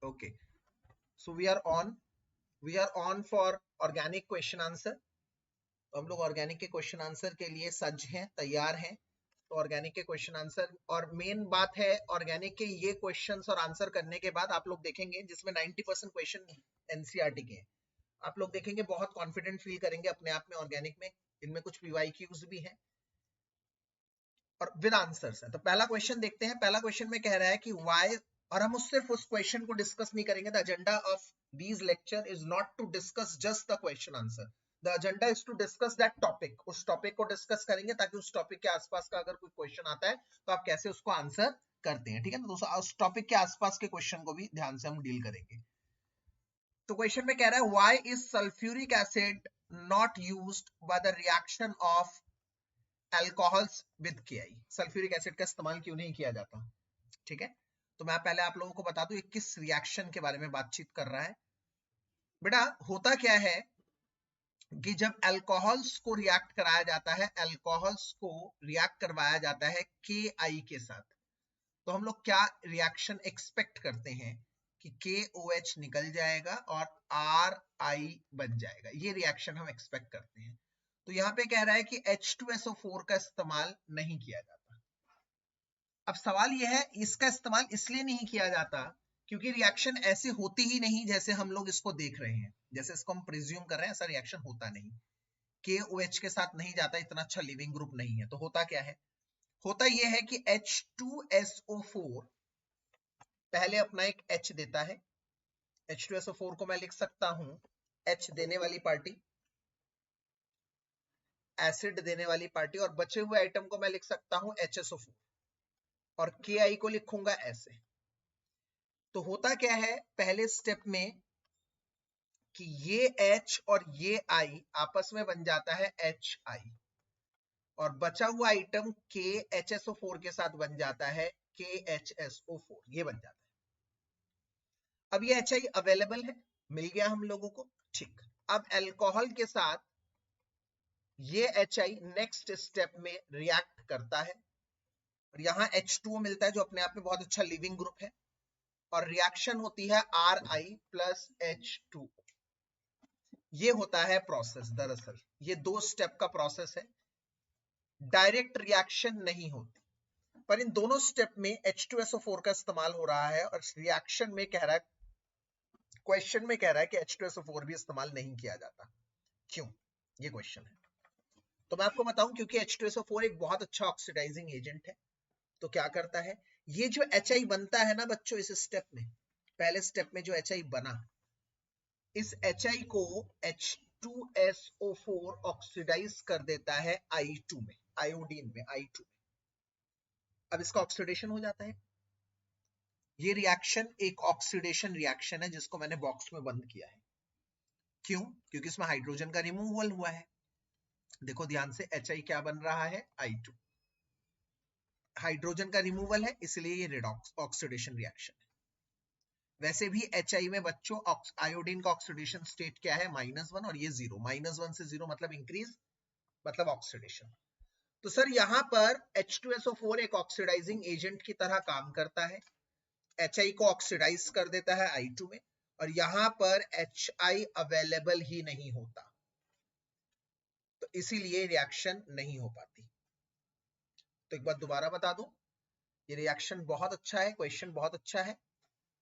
Okay, so we are on for organic question answer. तो हम लोग ऑर्गेनिक के क्वेश्चन आंसर के लिए सज्ज हैं, तैयार हैं। तो ऑर्गेनिक के क्वेश्चन आंसर, और मेन बात है ऑर्गेनिक के ये क्वेश्चंस और आंसर करने के बाद आप लोग देखेंगे जिसमें 90% क्वेश्चन एनसीईआरटी के हैं, आप लोग देखेंगे बहुत कॉन्फिडेंट फील करेंगे अपने आप में ऑर्गेनिक में। इनमें कुछ पीवाईक्यूज भी हैं और विद आंसर्स है। तो पहला क्वेश्चन देखते हैं। पहला क्वेश्चन में कह रहा है कि व्हाई, और हम सिर्फ उस क्वेश्चन को डिस्कस नहीं करेंगे। The agenda of these lecture is not to discuss just the question answer, the agenda is to discuss that topic. उस टॉपिक को डिस्कस करेंगे ताकि उस टॉपिक के आसपास का अगर कोई क्वेश्चन आता है तो आप कैसे उसको आंसर करते हैं, ठीक है ना। तो उस टॉपिक के आसपास के क्वेश्चन को भी ध्यान से हम डील करेंगे। तो क्वेश्चन में कह रहा है why is sulphuric acid not used by the reaction of alcohols with KI। Sulphuric acid का इस्तेमाल क्यों नहीं किया जाता, ठीक है। तो मैं पहले आप लोगों को बता दूं ये किस रिएक्शन के बारे में बातचीत कर रहा है। बेटा होता क्या है कि जब अल्कोहल्स को रिएक्ट कराया जाता है, अल्कोहल्स को रिएक्ट करवाया जाता है KI के साथ, तो हम लोग क्या रिएक्शन एक्सपेक्ट करते हैं कि KOH निकल जाएगा और RI बन जाएगा। ये रिएक्शन हम एक्सपेक्ट करते हैं। तो यहाँ पे कह रहा है कि H2SO4 का इस्तेमाल नहीं किया जाता। अब सवाल यह है इसका इस्तेमाल इसलिए नहीं किया जाता क्योंकि रिएक्शन ऐसे होती ही नहीं जैसे हम लोग इसको देख रहे हैं, जैसे इसको हम प्रिज्यूम कर रहे हैं, ऐसा रिएक्शन होता नहीं। KOH के साथ नहीं जाता, इतना अच्छा लिविंग ग्रुप नहीं है। तो होता क्या है, होता यह है कि H2SO4 पहले अपना एक H देता है। H2SO4 को मैं लिख सकता हूं H देने वाली पार्टी, एसिड देने वाली पार्टी, और बचे हुए आइटम को मैं लिख सकता हूं HSO4 और KI को लिखूंगा ऐसे। तो होता क्या है पहले स्टेप में कि ये H और ये I आपस में बन जाता है HI, और बचा हुआ आइटम KHSO4 के साथ बन जाता है KHSO4, ये बन जाता है। अब ये HI अवेलेबल है, मिल गया हम लोगों को, ठीक। अब अल्कोहल के साथ ये HI नेक्स्ट स्टेप में रिएक्ट करता है और यहां H2O मिलता है जो अपने आप में बहुत अच्छा लिविंग ग्रुप है, और रिएक्शन होती है RI प्लस H2O। ये होता है प्रोसेस। दरअसल ये 2 स्टेप का प्रोसेस है, डायरेक्ट रिएक्शन नहीं होती, पर इन दोनों स्टेप में H2SO4 का इस्तेमाल हो रहा है और रिएक्शन में कह रहा है, क्वेश्चन में कह रहा है कि H2SO4 भी इस्तेमाल नहीं किया जाता। क्यों, ये क्वेश्चन है। तो मैं आपको बताऊं क्योंकि H2SO4 एक बहुत अच्छा ऑक्सीडाइजिंग एजेंट है। तो क्या करता है, ये जो HI बनता है ना बच्चों इस स्टेप में, पहले स्टेप में जो HI बना, इस HI को H2SO4 ऑक्सीडाइज कर देता है I2 में, आयोडीन में, I2 में। अब इसका ऑक्सीडेशन हो जाता है। ये रिएक्शन एक ऑक्सीडेशन रिएक्शन है जिसको मैंने बॉक्स में बंद किया है। क्यों, क्योंकि इसमें हाइड्रोजन का रिमूवल हुआ है। देखो ध्यान से, HI क्या बन रहा है, I2, हाइड्रोजन का रिमूवल है, इसलिए ये रेडॉक्स ऑक्सीडेशन रिएक्शन है। वैसे भी HI में बच्चों आयोडीन का ऑक्सीडेशन स्टेट क्या है, -1, और ये 0, -1 से 0 मतलब इंक्रीज, मतलब ऑक्सीडेशन। तो सर यहां पर H2SO4 एक ऑक्सीडाइजिंग एजेंट की तरह काम करता है, HI को ऑक्सीडाइज कर देता है I2 में, और यहां पर HI अवेलेबल ही नहीं होता, तो इसीलिए रिएक्शन नहीं हो पाती। तो एक बात दोबारा बता दूं, ये रिएक्शन बहुत अच्छा है, क्वेश्चन बहुत अच्छा है।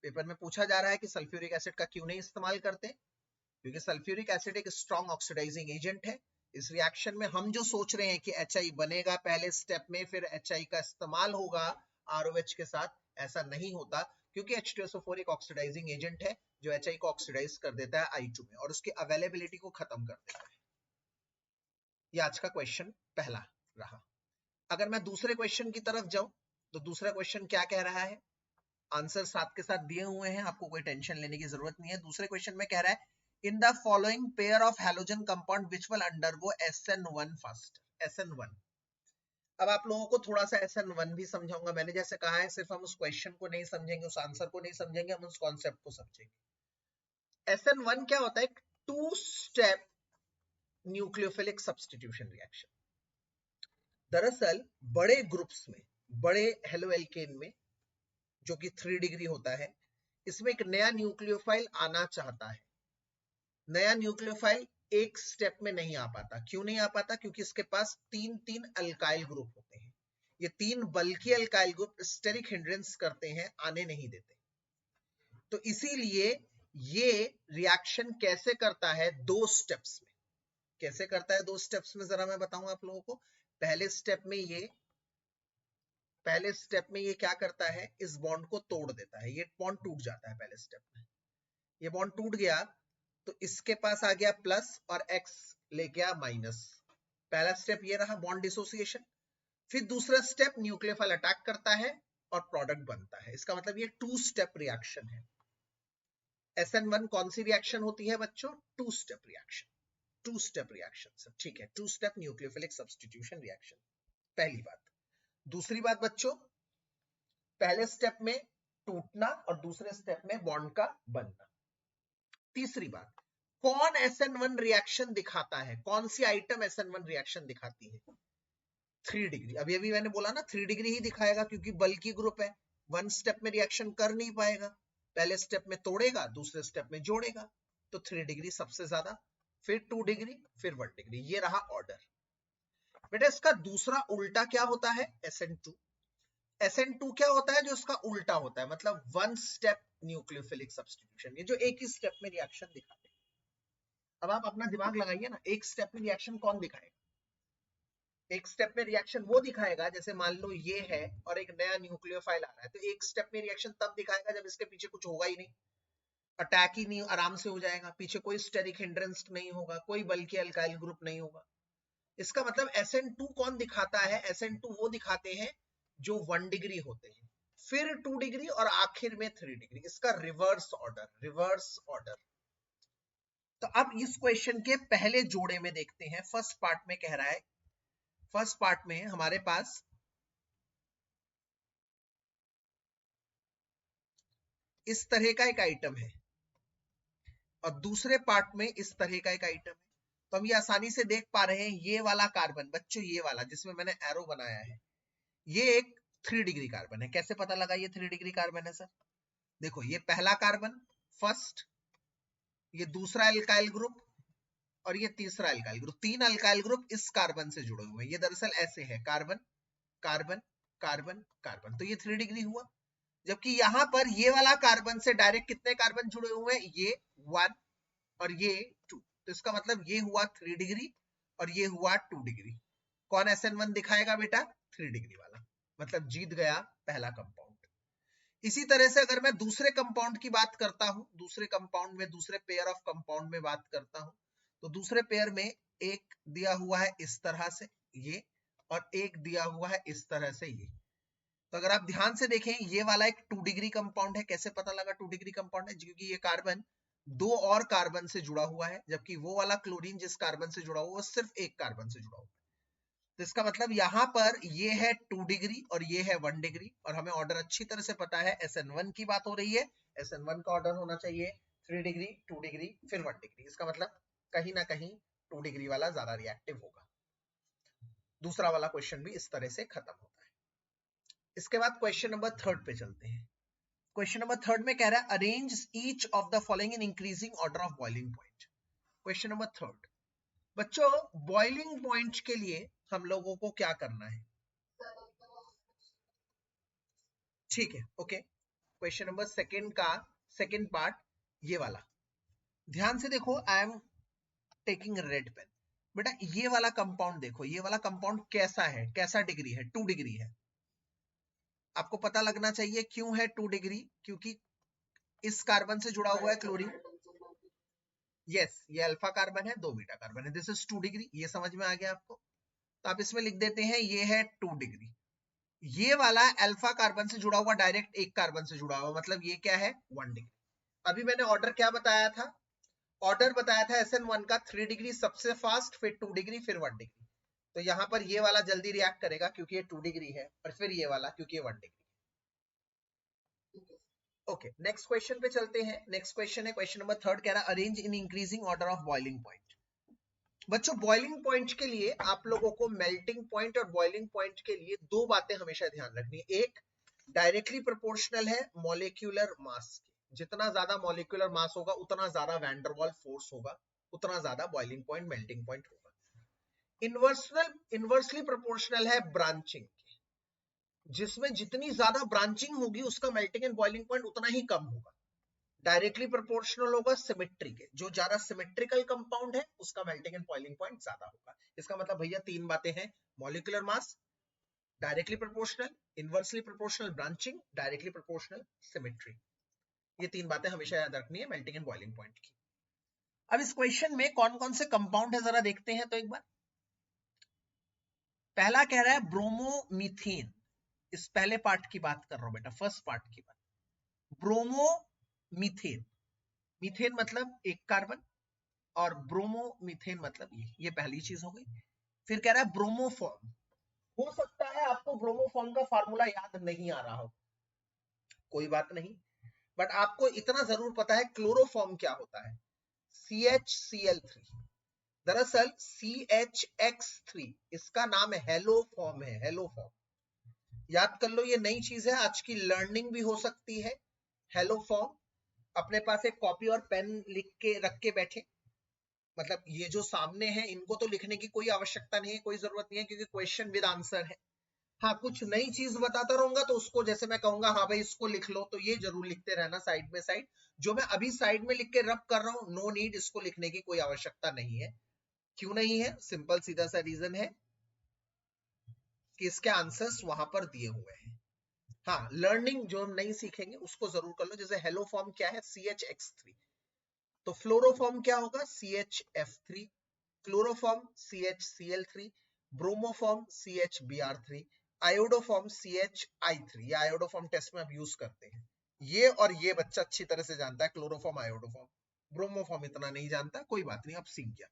पेपर में पूछा जा रहा है कि सल्फ्यूरिक एसिड का क्यों नहीं इस्तेमाल करते, क्योंकि सल्फ्यूरिक एसिड एक स्ट्रॉन्ग ऑक्सीडाइजिंग एजेंट है। इस रिएक्शन में हम जो सोच रहे हैं कि HI बनेगा पहले स्टेप में, फिर HI का इस्तेमाल होगा ROH के साथ, ऐसा नहीं होता, क्योंकि H2SO4 एक ऑक्सीडाइजिंग एजेंट है जो HI को ऑक्सीडाइज कर देता है I2 में और उसकी अवेलेबिलिटी को खत्म कर देता है। ये आज का क्वेश्चन पहला रहा। अगर मैं दूसरे क्वेश्चन की तरफ जाऊं तो दूसरा क्वेश्चन क्या कह रहा है, आंसर साथ के साथ दिए हुए हैं, आपको कोई टेंशन लेने की जरूरत नहीं है। दूसरे क्वेश्चन में कह रहा है in the following pair of halogen compound which will undergo SN1 first, SN1। अब आप लोगों को थोड़ा सा SN1 भी समझाऊंगा। मैंने जैसे कहा है सिर्फ हम उस क्वेश्चन को नहीं समझेंगे, उस आंसर को नहीं समझेंगे, हम उस कॉन्सेप्ट को समझेंगे। SN1 क्या होता है, 2 स्टेप न्यूक्लियोफिलिक सब्स्टिट्यूशन रिएक्शन। दरअसल बड़े ग्रुप्स में, बड़े हेलोएल्केन में जो कि 3 डिग्री होता है, इसमें एक नया न्यूक्लियोफाइल आना चाहता है। नया न्यूक्लियोफाइल एक स्टेप में नहीं आ पाता। क्यों नहीं आ पाता? क्योंकि इसके पास तीन तीन अल्काइल ग्रुप होते हैं। ये तीन बल्कि अल्काइल ग्रुप स्टेरिक हिंड्रेंस करते हैं, आने नहीं देते। तो इसीलिए ये रिएक्शन कैसे करता है? दो स्टेप्स में। कैसे करता है दो स्टेप्स में, जरा मैं बताऊं आप लोगों को। पहले स्टेप में ये क्या करता है? इस बॉन्ड को तोड़ देता है। ये बॉन्ड टूट जाता है पहले स्टेप में। ये बॉन्ड टूट गया तो इसके पास आ गया प्लस और एक्स ले गया माइनस। पहला स्टेप ये रहा, बॉन्ड डिसोसिएशन। फिर दूसरा स्टेप, न्यूक्लियोफाइल अटैक करता है और प्रोडक्ट बनता है। इसका मतलब ये टू स्टेप रिएक्शन है। SN1 कौन सी रिएक्शन होती है बच्चों? Two step reaction. Two step reaction, ठीक है, two step nucleophilic substitution reaction, पहली बात। दूसरी बात बच्चों, पहले स्टेप में टूटना और दूसरे स्टेप में बॉन्ड का बनना। तीसरी बात, कौन SN1 रिएक्शन दिखाता है? कौन सी आइटम SN1 रिएक्शन दिखाती है? 3 डिग्री। अभी अभी मैंने बोला ना 3 डिग्री ही दिखाएगा, क्योंकि बल्कि ग्रुप है, वन स्टेप में रिएक्शन कर नहीं पाएगा। पहले स्टेप में तोड़ेगा, दूसरे स्टेप में जोड़ेगा, तो 3 डिग्री सबसे ज्यादा, फिर 2 डिग्री, फिर 1 डिग्री। ये रहा ऑर्डर। बेटा इसका दूसरा उल्टा क्या होता है? SN2। SN2 क्या होता है? जो इसका उल्टा होता है, मतलब वन स्टेप न्यूक्लियोफिलिक सब्स्टिट्यूशन। ये जो एक ही स्टेप में रिएक्शन दिखाते हैं। अब आप अपना दिमाग लगाइए ना, एक स्टेप में रिएक्शन कौन दिखाएगा? एक स्टेप में रिएक्शन वो दिखाएगा, जैसे मान लो ये है और एक नया न्यूक्लियोफाइल आ रहा है, तो एक स्टेप में रिएक्शन तब दिखाएगा जब इसके पीछे कुछ होगा ही नहीं, अटैक ही नहीं, आराम से हो जाएगा, पीछे कोई स्टेरिक हिंड्रेंस नहीं होगा, कोई बल्कि अल्काइल ग्रुप नहीं होगा। इसका मतलब SN2 कौन दिखाता है? SN2 वो दिखाते हैं जो 1 डिग्री होते हैं, फिर 2 डिग्री और आखिर में 3 डिग्री। इसका रिवर्स ऑर्डर, रिवर्स ऑर्डर। तो अब इस क्वेश्चन के पहले जोड़े में देखते हैं। फर्स्ट पार्ट में कह रहा है, फर्स्ट पार्ट में हमारे पास इस तरह का एक आइटम है और दूसरे पार्ट में इस तरह का एक आइटम है। तो हम ये आसानी से देख पा रहे हैं, ये वाला कार्बन बच्चों, ये वाला जिसमें मैंने एरो बनाया है, ये एक 3 डिग्री कार्बन है। कैसे पता लगा ये 3 डिग्री कार्बन है सर? देखो, ये पहला कार्बन फर्स्ट, ये दूसरा एल्काइल ग्रुप और ये तीसरा एल्काइल ग्रुप। तीन एल्काइल ग्रुप इस कार्बन से जुड़े हुए हैं। ये दरअसल ऐसे है, कार्बन कार्बन कार्बन कार्बन, तो ये 3 डिग्री हुआ। जबकि यहां पर ये वाला कार्बन से डायरेक्ट कितने कार्बन जुड़े हुए हैं? ये 1 और ये 2, तो इसका मतलब ये हुआ 3 डिग्री और ये हुआ 2 डिग्री। कौन SN1 दिखाएगा बेटा? 3 डिग्री वाला, मतलब जीत गया पहला कंपाउंड। इसी तरह से अगर मैं दूसरे कंपाउंड की बात करता हूं, दूसरे कंपाउंड में, दूसरे पेयर ऑफ कंपाउंड में बात करता हूं, तो दूसरे पेयर में एक दिया हुआ है इस तरह से ये, और एक दिया हुआ है इस तरह से ये। तो अगर आप ध्यान से देखें, ये वाला एक 2 डिग्री कंपाउंड है। कैसे पता लगा 2 डिग्री कंपाउंड है? क्योंकि ये कार्बन दो और कार्बन से जुड़ा हुआ है, जबकि वो वाला क्लोरीन जिस कार्बन से जुड़ा हुआ है वो सिर्फ एक कार्बन से जुड़ा हुआ है। तो इसका मतलब यहां पर ये है 2 डिग्री और ये है 1 डिग्री, और हमें ऑर्डर अच्छी तरह से पता है, SN1 की बात हो रही है, SN1 का ऑर्डर होना चाहिए 3 डिग्री, 2 डिग्री, फिर 1 डिग्री। इसका मतलब कहीं ना कहीं 2 डिग्री वाला ज्यादा रिएक्टिव होगा। दूसरा वाला क्वेश्चन भी इस तरह से खत्म होता है। इसके बाद क्वेश्चन नंबर 3 पे चलते हैं। क्वेश्चन नंबर 3 में कह रहा है, arrange each of the following in increasing order of boiling point. Question number 3 बच्चों, बॉइलिंग पॉइंट के लिए हम लोगों को क्या करना है? ठीक है, ओके। क्वेश्चन नंबर 2 का सेकंड पार्ट, ये वाला ध्यान से देखो। I am taking red pen. बेटा ये वाला कंपाउंड देखो, ये वाला कंपाउंड कैसा है, कैसा डिग्री है? 2 डिग्री है। आपको पता लगना चाहिए क्यों है 2 डिग्री, क्योंकि इस कार्बन से जुड़ा हुआ है क्लोरीन। यस, ये अल्फा कार्बन है, 2 बीटा कार्बन है। दिस इज 2 डिग्री, ये समझ में आ गया आपको? तो आप इसमें लिख देते हैं ये है 2 डिग्री। ये वाला अल्फा कार्बन से जुड़ा हुआ डायरेक्ट एक कार्बन से जुड़ा हुआ, मतलब ये क्या है? 1 डिग्री। अभी मैंने ऑर्डर क्या बताया था? ऑर्डर बताया था SN1 का 3 डिग्री सबसे फास्ट, फिर 2 डिग्री, फिर 1 डिग्री। तो यहां पर ये वाला जल्दी रिएक्ट करेगा क्योंकि ये 2 डिग्री है, और फिर ये वाला क्योंकि ये 1 डिग्री। ओके, नेक्स्ट क्वेश्चन पे चलते हैं। नेक्स्ट क्वेश्चन है क्वेश्चन नंबर 3, कह रहा है arrange in increasing order of boiling point. बच्चों बॉइलिंग पॉइंट के लिए आप लोगों को मेल्टिंग पॉइंट और बॉइलिंग पॉइंट के लिए दो बातें हमेशा ध्यान रखनी है। एक, डायरेक्टली प्रोपोर्शनल है मॉलिक्यूलर मास के, जितना ज्यादा मॉलिक्यूलर मास होगा उतना ज्यादा वैन डर वाल्स फोर्स होगा, उतना ज्यादा बॉइलिंग पॉइंट मेल्टिंग पॉइंट होगा। इनवर्सली प्रोपोर्शनल है ब्रांचिंग, जिसमें जितनी ज्यादा ब्रांचिंग होगी उसका मेल्टिंग एंड बॉइलिंग पॉइंट उतना ही कम होगा। डायरेक्टली प्रोपोर्शनल होगा सिमेट्री के, जो ज्यादा सिमेट्रिकल कंपाउंड है उसका मेल्टिंग एंड बॉइलिंग पॉइंट ज्यादा होगा। इसका मतलब भैया तीन बातें हैं, molecular mass, directly proportional, inversely proportional branching, directly proportional symmetry. ये तीन बातें हमेशा याद रखनी है मेल्टिंग एंड बॉइलिंग पॉइंट की। अब इस क्वेश्चन में कौन कौन से कंपाउंड है जरा देखते हैं तो एक बार। पहला कह रहा है ब्रोमोमीथेन, इस पहले पार्ट की बात कर रहा हूं बेटा, फर्स्ट पार्ट की बात। ब्रोमोमीथेन, मीथेन मतलब एक कार्बन और ब्रोमोमीथेन मतलब ये पहली चीज हो गई। फिर कह रहा है ब्रोमोफॉर्म, हो सकता है आपको ब्रोमोफॉर्म का फार्मूला याद नहीं आ रहा हो, कोई बात नहीं, बट आपको इतना जरूर पता है क्लोरोफॉर्म क्या होता है, CHCl3। दरअसल CHX3 इसका नाम हेलोफॉर्म है, हेलोफॉर्म याद कर लो, ये नई चीज है, आज की लर्निंग भी हो सकती है। हेलोफॉर्म, अपने पास एक कॉपी और पेन लिख के रख के बैठे, मतलब ये जो सामने है इनको तो लिखने की कोई आवश्यकता नहीं है, कोई जरूरत नहीं है, क्योंकि क्वेश्चन विद आंसर है। हाँ, कुछ नई चीज बताता रहूंगा तो उसको जैसे मैं कहूंगा हाँ भाई इसको लिख लो, तो ये जरूर लिखते रहना साइड में साइड। जो मैं अभी साइड में लिख के रब कर रहा हूँ, नो नीड, इसको लिखने की कोई आवश्यकता नहीं है। क्यों नहीं है? सिंपल सीधा सा रीजन है कि इसके आंसर्स वहां पर दिए हुए हैं। हाँ, लर्निंग जो हम नहीं सीखेंगे उसको जरूर कर लो। जैसे हेलोफॉर्म क्या है, CHX3, तो फ्लोरोफॉर्म क्या होगा, CHF3, chloroform CHCl3, bromoform CHBr3, iodoform CHI3। ये आयोडोफॉर्म टेस्ट में अब यूज करते हैं, ये और ये बच्चा अच्छी तरह से जानता है, क्लोरोफॉर्म आयोडोफॉर्म। ब्रोमोफॉर्म इतना नहीं जानता, कोई बात नहीं, अब सीख गया।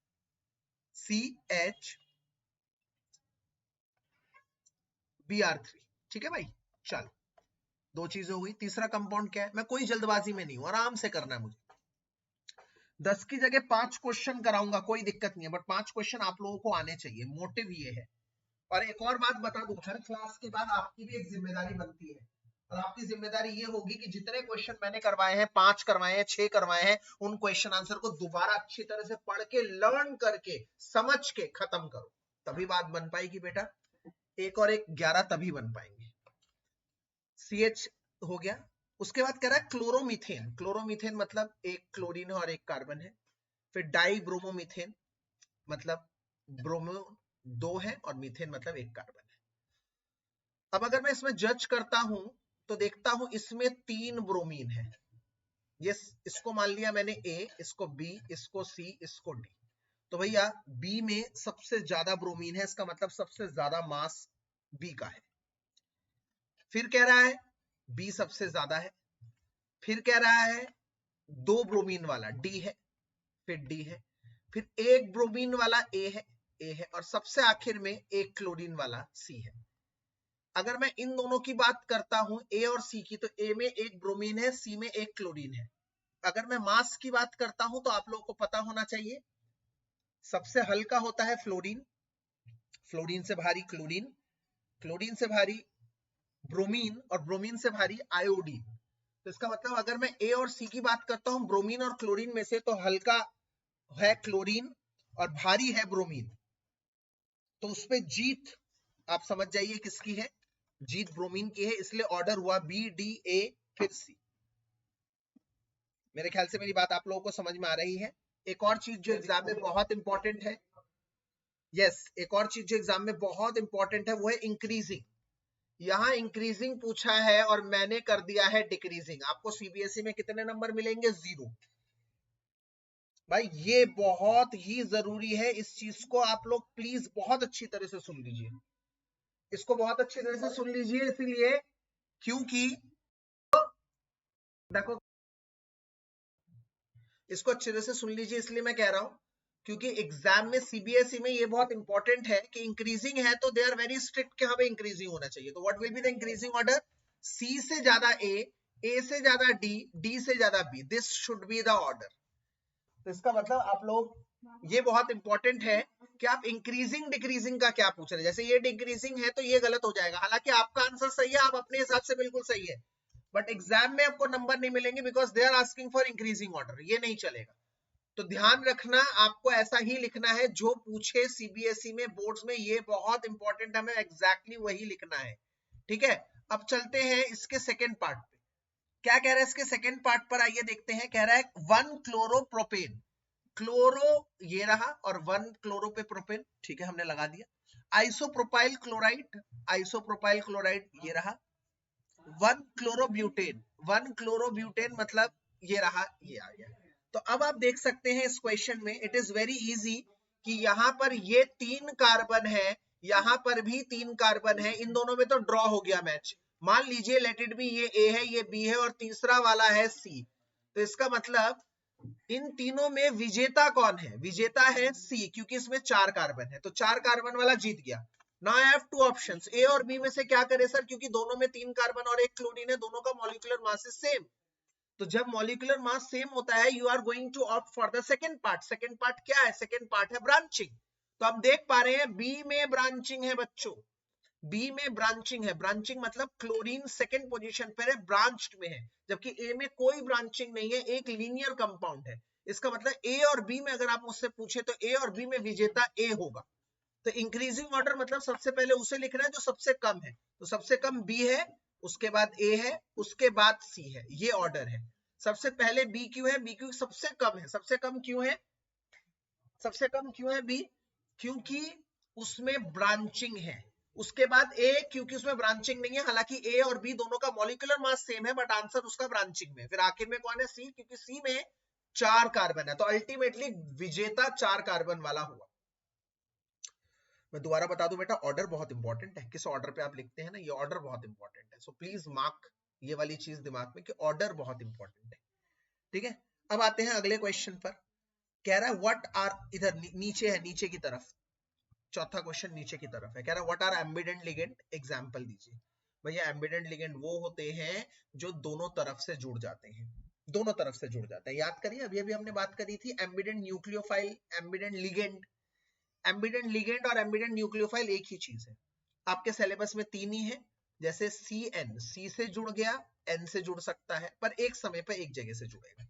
CHBr3, ठीक है भाई। चलो, दो चीजें हो गई। तीसरा कंपाउंड क्या है, मैं कोई जल्दबाजी में नहीं हूं, आराम से करना है मुझे। 10 की जगह 5 क्वेश्चन कराऊंगा, कोई दिक्कत नहीं है, बट 5 क्वेश्चन आप लोगों को आने चाहिए, मोटिव ये है। और एक और बात बता दूं, हर क्लास के बाद आपकी भी एक जिम्मेदारी बनती है, और आपकी जिम्मेदारी ये होगी कि जितने क्वेश्चन मैंने करवाए हैं, 5 करवाए हैं, 6 करवाए हैं, उन क्वेश्चन आंसर को दोबारा अच्छी तरह से पढ़ के, लर्न करके, समझ के खत्म करो, तभी बात बन पाएगी बेटा। एक और एक 11 तभी बन पाएंगे। CH हो गया। उसके बाद कह रहा है क्लोरोमीथेन, क्लोरोमीथेन मतलब एक क्लोरीन है और एक कार्बन है। फिर डाई ब्रोमोमीथेन मतलब ब्रोमो दो है और मीथेन मतलब एक कार्बन है। अब अगर मैं इसमें जज करता हूं तो देखता हूं इसमें 3 ब्रोमीन है। ये इसको मान लिया मैंने A, इसको B, इसको C, इसको D। तो भैया B में सबसे ज्यादा ब्रोमीन है, इसका मतलब सबसे ज्यादा मास B का है। फिर कह रहा है B सबसे ज्यादा है। फिर कह रहा है 2 ब्रोमीन वाला D है, फिर D है, फिर एक ब्रोमीन वाला A है, और सबसे आखिर में एक क्लोरीन वाला C है। अगर मैं इन दोनों की बात करता हूं, A और C की, तो A में एक ब्रोमीन है, C में एक क्लोरीन है। अगर मैं मास की बात करता हूं तो आप लोगों को पता होना चाहिए, सबसे हल्का होता है फ्लोरीन, फ्लोरीन से भारी क्लोरीन, क्लोरीन से भारी ब्रोमीन, और ब्रोमीन से भारी आयोडीन। तो इसका मतलब अगर मैं A और C की बात करता हूं, ब्रोमीन और क्लोरीन में से, तो हल्का है क्लोरीन और भारी है ब्रोमीन। तो उसपे जीत आप समझ जाइए किसकी है, जीत ब्रोमीन की है, इसलिए ऑर्डर हुआ B D A फिर C। मेरे ख्याल से मेरी बात आप लोगों को समझ में आ रही है। एक और चीज जो एग्जाम में बहुत इंपॉर्टेंट है, एक और चीज जो एग्जाम में बहुत इंपॉर्टेंट है वो है इंक्रीजिंग। यहाँ इंक्रीजिंग पूछा है और मैंने कर दिया है डिक्रीजिंग। आपको CBSE में कितने नंबर मिलेंगे? 0। भाई ये बहुत ही जरूरी है, इस चीज को आप लोग प्लीज बहुत अच्छी तरह से सुन लीजिए, इसको बहुत अच्छी तरह से सुन लीजिए, इसीलिए क्योंकि देखो, इसको अच्छी तरह से सुन लीजिए, इसलिए मैं कह रहा हूं क्योंकि एग्जाम में CBSE में ये बहुत इंपॉर्टेंट है कि इंक्रीजिंग है तो दे आर वेरी स्ट्रिक्ट कि हमें इंक्रीजिंग होना चाहिए। तो what will be the increasing order? C से ज्यादा A से ज्यादा D से ज्यादा B, this should be the order. तो इसका मतलब आप लोग, ये बहुत इंपॉर्टेंट है कि आप इंक्रीजिंग डिक्रीजिंग का क्या पूछ रहे हैं। जैसे ये डिक्रीजिंग है तो ये गलत हो जाएगा, हालांकि आपका आंसर सही है, आप अपने हिसाब से बिल्कुल सही है, बट एग्जाम में आपको नंबर नहीं मिलेंगे because they are asking for increasing order, ये नहीं चलेगा। तो ध्यान रखना, आपको ऐसा ही लिखना है जो पूछे सीबीएसई में, बोर्ड्स में, ये बहुत इंपॉर्टेंट, हमें एग्जैक्टली वही लिखना है। ठीक है, अब चलते हैं इसके सेकेंड पार्ट पे। क्या कह रहा है इसके सेकेंड पार्ट पर, आइए देखते हैं। कह रहा है 1 क्लोरोप्रोपेन, क्लोरो ये रहा और 1 क्लोरो पे प्रोपेन, ठीक है हमने लगा दिया। आइसोप्रोपाइल क्लोराइड, आइसोप्रोपाइल क्लोराइड ये रहा। 1 क्लोरोब्यूटेन, 1 क्लोरोब्यूटेन मतलब ये रहा, ये आ गया। तो अब आप देख सकते हैं इस क्वेश्चन में इट इज वेरी इजी कि यहाँ पर ये 3 कार्बन है, यहाँ पर भी 3 कार्बन है, इन दोनों में तो ड्रॉ हो गया मैच। मान लीजिए लेट इट बी, ये ए है, ये बी है और तीसरा वाला है सी। तो इसका मतलब इन तीनों में विजेता कौन है? विजेता है सी, क्योंकि इसमें 4 कार्बन है, तो 4 कार्बन वाला जीत गया। Now I have two options, A और बी में से क्या करें सर, क्योंकि दोनों में 3 कार्बन और 1 क्लोरीन है, दोनों का मॉलिक्यूलर मास इज सेम। तो जब मॉलिक्यूलर मास सेम होता है, you are going to opt for the second part. Second part क्या है? सेकंड पार्ट है ब्रांचिंग। तो आप देख पा रहे हैं बी में ब्रांचिंग है बच्चों, बी में ब्रांचिंग है। ब्रांचिंग मतलब क्लोरीन सेकंड पोजीशन पर है, ब्रांच्ड में है, जबकि ए में कोई ब्रांचिंग नहीं है, एक लीनियर कंपाउंड है। इसका मतलब ए और बी में अगर आप मुझसे पूछे तो ए और बी में विजेता ए होगा। तो इंक्रीजिंग ऑर्डर मतलब सबसे पहले उसे लिखना है जो सबसे कम है, तो सबसे कम बी है, उसके बाद ए है, उसके बाद सी है, ये ऑर्डर है। सबसे पहले बी क्यों है? बी क्यों सबसे कम है। सबसे कम क्यों है? सबसे कम क्यों है बी? क्योंकि उसमें ब्रांचिंग है। उसके बाद ए, क्योंकि उसमें ब्रांचिंग नहीं है, हालांकि ए और बी दोनों का मॉलिक्यूलर मास सेम है, बट आंसर उसका ब्रांचिंग में। फिर आखिर में कौन है? सी, क्योंकि सी में 4 कार्बन है, तो अल्टीमेटली विजेता 4 कार्बन वाला हुआ। मैं दोबारा बता दूं बेटा, ऑर्डर बहुत इंपॉर्टेंट है, किस ऑर्डर पे आप लिखते हैं ना, ये ऑर्डर बहुत इंपॉर्टेंट है। सो प्लीज मार्क ये वाली चीज दिमाग में कि ऑर्डर बहुत इंपॉर्टेंट है। ठीक है, अब आते हैं अगले क्वेश्चन पर। कह रहा है व्हाट आर, इधर नीचे है, नीचे की तरफ, चौथा क्वेश्चन नीचे की तरफ है। कह रहा है what are ambident ligand, example दीजिए। भैया एम्बिडेंट लिगेंड वो होते हैं जो दोनों तरफ से जुड़ जाते हैं, दोनों तरफ से जुड़ जाते हैं। याद करिए, अभी अभी हमने बात करी थी ambient nucleophile, ambient ligand. Ambient ligand और एम्बिडेंट न्यूक्लियोफाइल एक ही चीज है। आपके सिलेबस में 3 ही है, जैसे सी एन, सी से जुड़ गया, एन से जुड़ सकता है, पर एक समय पर एक जगह से जुड़ेगा।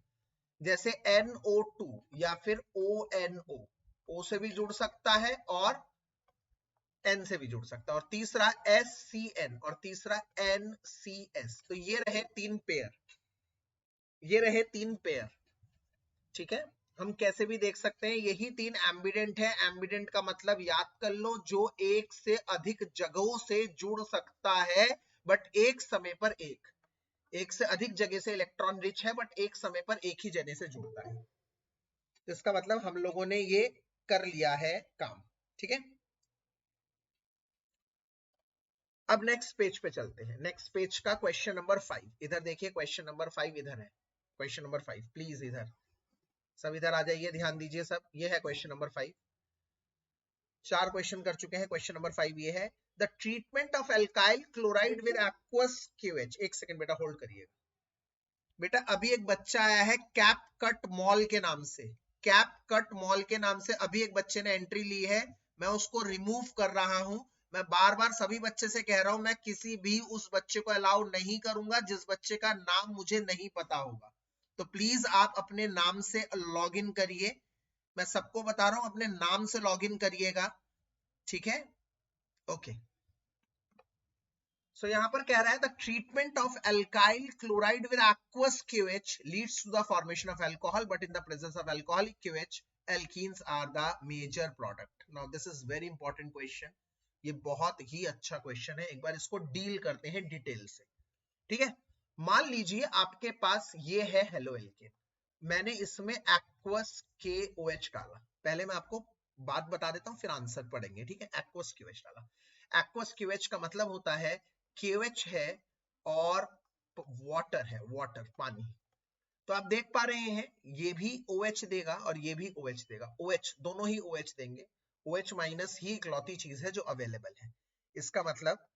जैसे NO2 या फिर ONO, O से भी जुड़ सकता है और N से भी जुड़ सकता है। और तीसरा SCN और तीसरा NCS। तो ये रहे 3 पेयर, ये रहे 3 पेयर। ठीक है, हम कैसे भी देख सकते हैं, यही 3 एम्बिडेंट है। एम्बिडेंट का मतलब याद कर लो, जो एक से अधिक जगहों से जुड़ सकता है, बट एक समय पर एक से अधिक जगह से इलेक्ट्रॉन रिच है, बट एक समय पर एक ही जगह से जुड़ता है। तो इसका मतलब हम लोगों ने ये कर लिया है काम। ठीक है, अब नेक्स्ट पेज पे चलते हैं। नेक्स्ट पेज का क्वेश्चन नंबर 5, इधर देखिए, क्वेश्चन नंबर 5 इधर है। क्वेश्चन नंबर 5 प्लीज इधर, सब इधर आ जाइए, ध्यान दीजिए सब। ये है क्वेश्चन नंबर 5। 4 क्वेश्चन कर चुके हैं, क्वेश्चन नंबर 5 ये है। The treatment of alkyl chloride with aqueous KOH. एक सेकंड बेटा होल्ड करिएगा। बेटा अभी एक बच्चा आया है कैप कट मॉल के नाम से, कैप कट मॉल के नाम से अभी एक बच्चे ने एंट्री ली है, मैं उसको रिमूव कर रहा हूं। मैं बार बार सभी बच्चे से कह रहा हूं, मैं किसी भी उस बच्चे को अलाउ नहीं करूंगा जिस बच्चे का नाम मुझे नहीं पता होगा। तो प्लीज आप अपने नाम से लॉग इन करिए, मैं सबको बता रहा हूं, अपने नाम से लॉग इन करिएगा। ठीक है, ओके। सो यहाँ पर कह रहा है the treatment of alkyl chloride with aqueous QH leads to the formation of alcohol, but in the presence of alcoholic QH alkenes are the major product. Now this is very important question, ये बहुत ही अच्छा question है, एक बार इसको deal करते हैं detail से। ठीक है, मान लीजिए आपके पास ये है हेलो एल्केन, मैंने इसमें एक्वस KOH डाला। पहले मैं आपको बात बता देता हूं, फिर आंसर पढ़ेंगे। ठीक है, एक्वस QH डाला। एक्वस QH का मतलब होता है KOH है और वाटर है, वाटर पानी। तो आप देख पा रहे हैं ये भी OH देगा और ये भी OH देगा, OH दोनों ही OH देंगे। OH माइनस ही इकलौती चीज है जो अवेलेबल है। इसका मतलब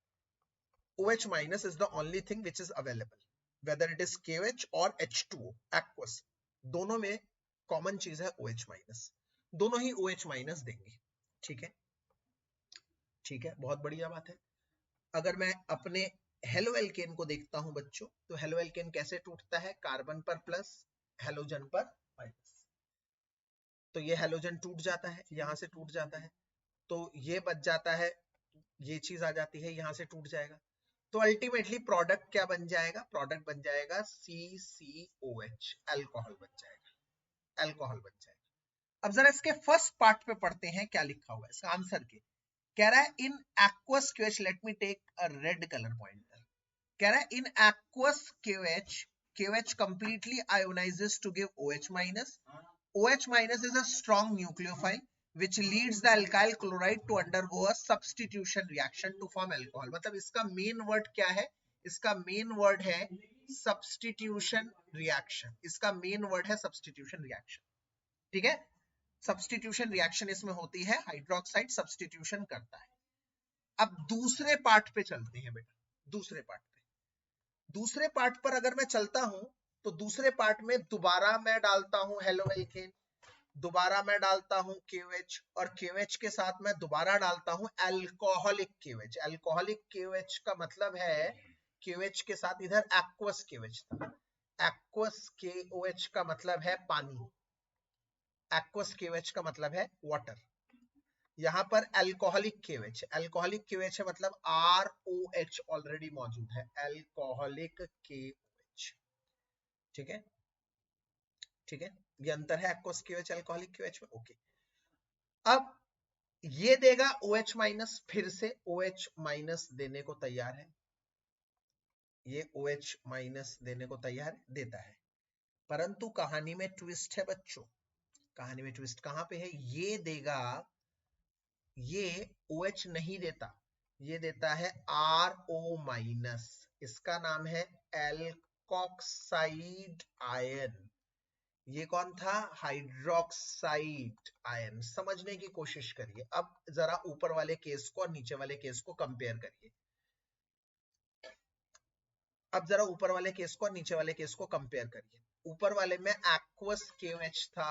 OH minus is the only thing which is available, whether it is KOH or H2O, aqueous, दोनों में कॉमन चीज है OH minus, दोनों ही OH minus देंगे। ठीक है, ठीक है, बहुत बढ़िया बात है। अगर मैं अपने हेलो एल्केन को देखता हूं बच्चों, तो हेलो एल्केन कैसे टूटता है? कार्बन पर प्लस, हेलोजन पर माइनस। तो ये हेलोजन टूट जाता है, यहां से टूट जाता है, तो ये बच जाता है, ये चीज आ जाती है, यहां से टूट जाएगा। तो अल्टीमेटली प्रोडक्ट क्या बन जाएगा? प्रोडक्ट बन जाएगा CCOH, अल्कोहल बन जाएगा, अल्कोहल बन जाएगा। अब जरा इसके फर्स्ट पार्ट पे पढ़ते हैं क्या लिखा हुआ है इसका आंसर के। कह रहा है in aqueous KOH, let me take a red colour pointer. कह रहा है in aqueous KOH, KOH completely ionizes to give OH minus. OH minus is a strong nucleophile which leads the alkyl chloride to undergo a substitution reaction to form alcohol. मतलब इसका main word क्या है? इसका main word है substitution reaction. इसका main word है substitution reaction. ठीक है, सब्स्टिट्यूशन रिएक्शन इसमें होती है, हाइड्रोक्साइड सब्स्टिट्यूशन करता है। अब दूसरे पार्ट पे चलते हैं बेटा, दूसरे पार्ट पे। दूसरे पार्ट पर अगर मैं चलता हूं तो दूसरे पार्ट में दोबारा मैं डालता हूं हेलो एल्केन, दोबारा मैं डालता हूं KOH, और KOH के साथ मैं दोबारा डालता हूं अल्कोहलिक KOH। अल्कोहलिक KOH का मतलब है KOH के साथ इधर एक्वस KOH था, एक्वस KOH का मतलब है पानी, एक्वस KOH का मतलब है वाटर। यहां पर अल्कोहलिक KOH, अल्कोहलिक KOH है मतलब ROH ऑलरेडी मौजूद है, अल्कोहलिक KOH। ठीक है, ठीक है, ये अंतर है एक्वस KOH अल्कोहलिक KOH में। ओके, अब ये देगा OH माइनस, फिर से OH माइनस देने को तैयार है, ये OH माइनस देने को तैयार देता है, परंतु कहानी में ट्विस्ट है बच्चों। कहानी में ट्विस्ट कहां पे है? ये देगा, ये OH नहीं देता, ये देता है RO माइनस, इसका नाम है एल्कोक्साइड आयन। ये कौन था? Hydroxide ion. समझने की कोशिश करिए। अब जरा ऊपर वाले केस को और नीचे वाले केस को कंपेयर करिए। अब जरा ऊपर वाले केस को और नीचे वाले केस को कंपेयर करिए। ऊपर वाले में एक्वस KOH था,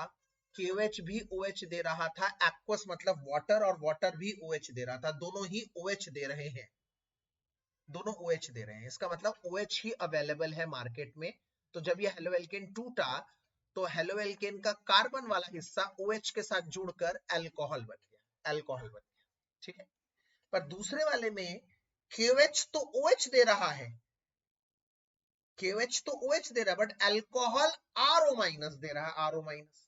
KOH भी OH दे रहा था, एक्वस मतलब वाटर और वाटर भी OH दे रहा था, दोनों ही OH दे रहे हैं, दोनों OH दे रहे हैं, इसका मतलब OH ही अवेलेबल है मार्केट में। तो जब ये हेलो एल्केन टूटा तो हेलो एल्केन का कार्बन वाला हिस्सा OH के साथ जुड़कर अल्कोहल बन गया, अल्कोहल बन गया। ठीक है, पर दूसरे वाले में KOH तो OH दे रहा है, KOH तो OH दे रहा है, बट अल्कोहल RO माइनस दे रहा है, RO माइनस।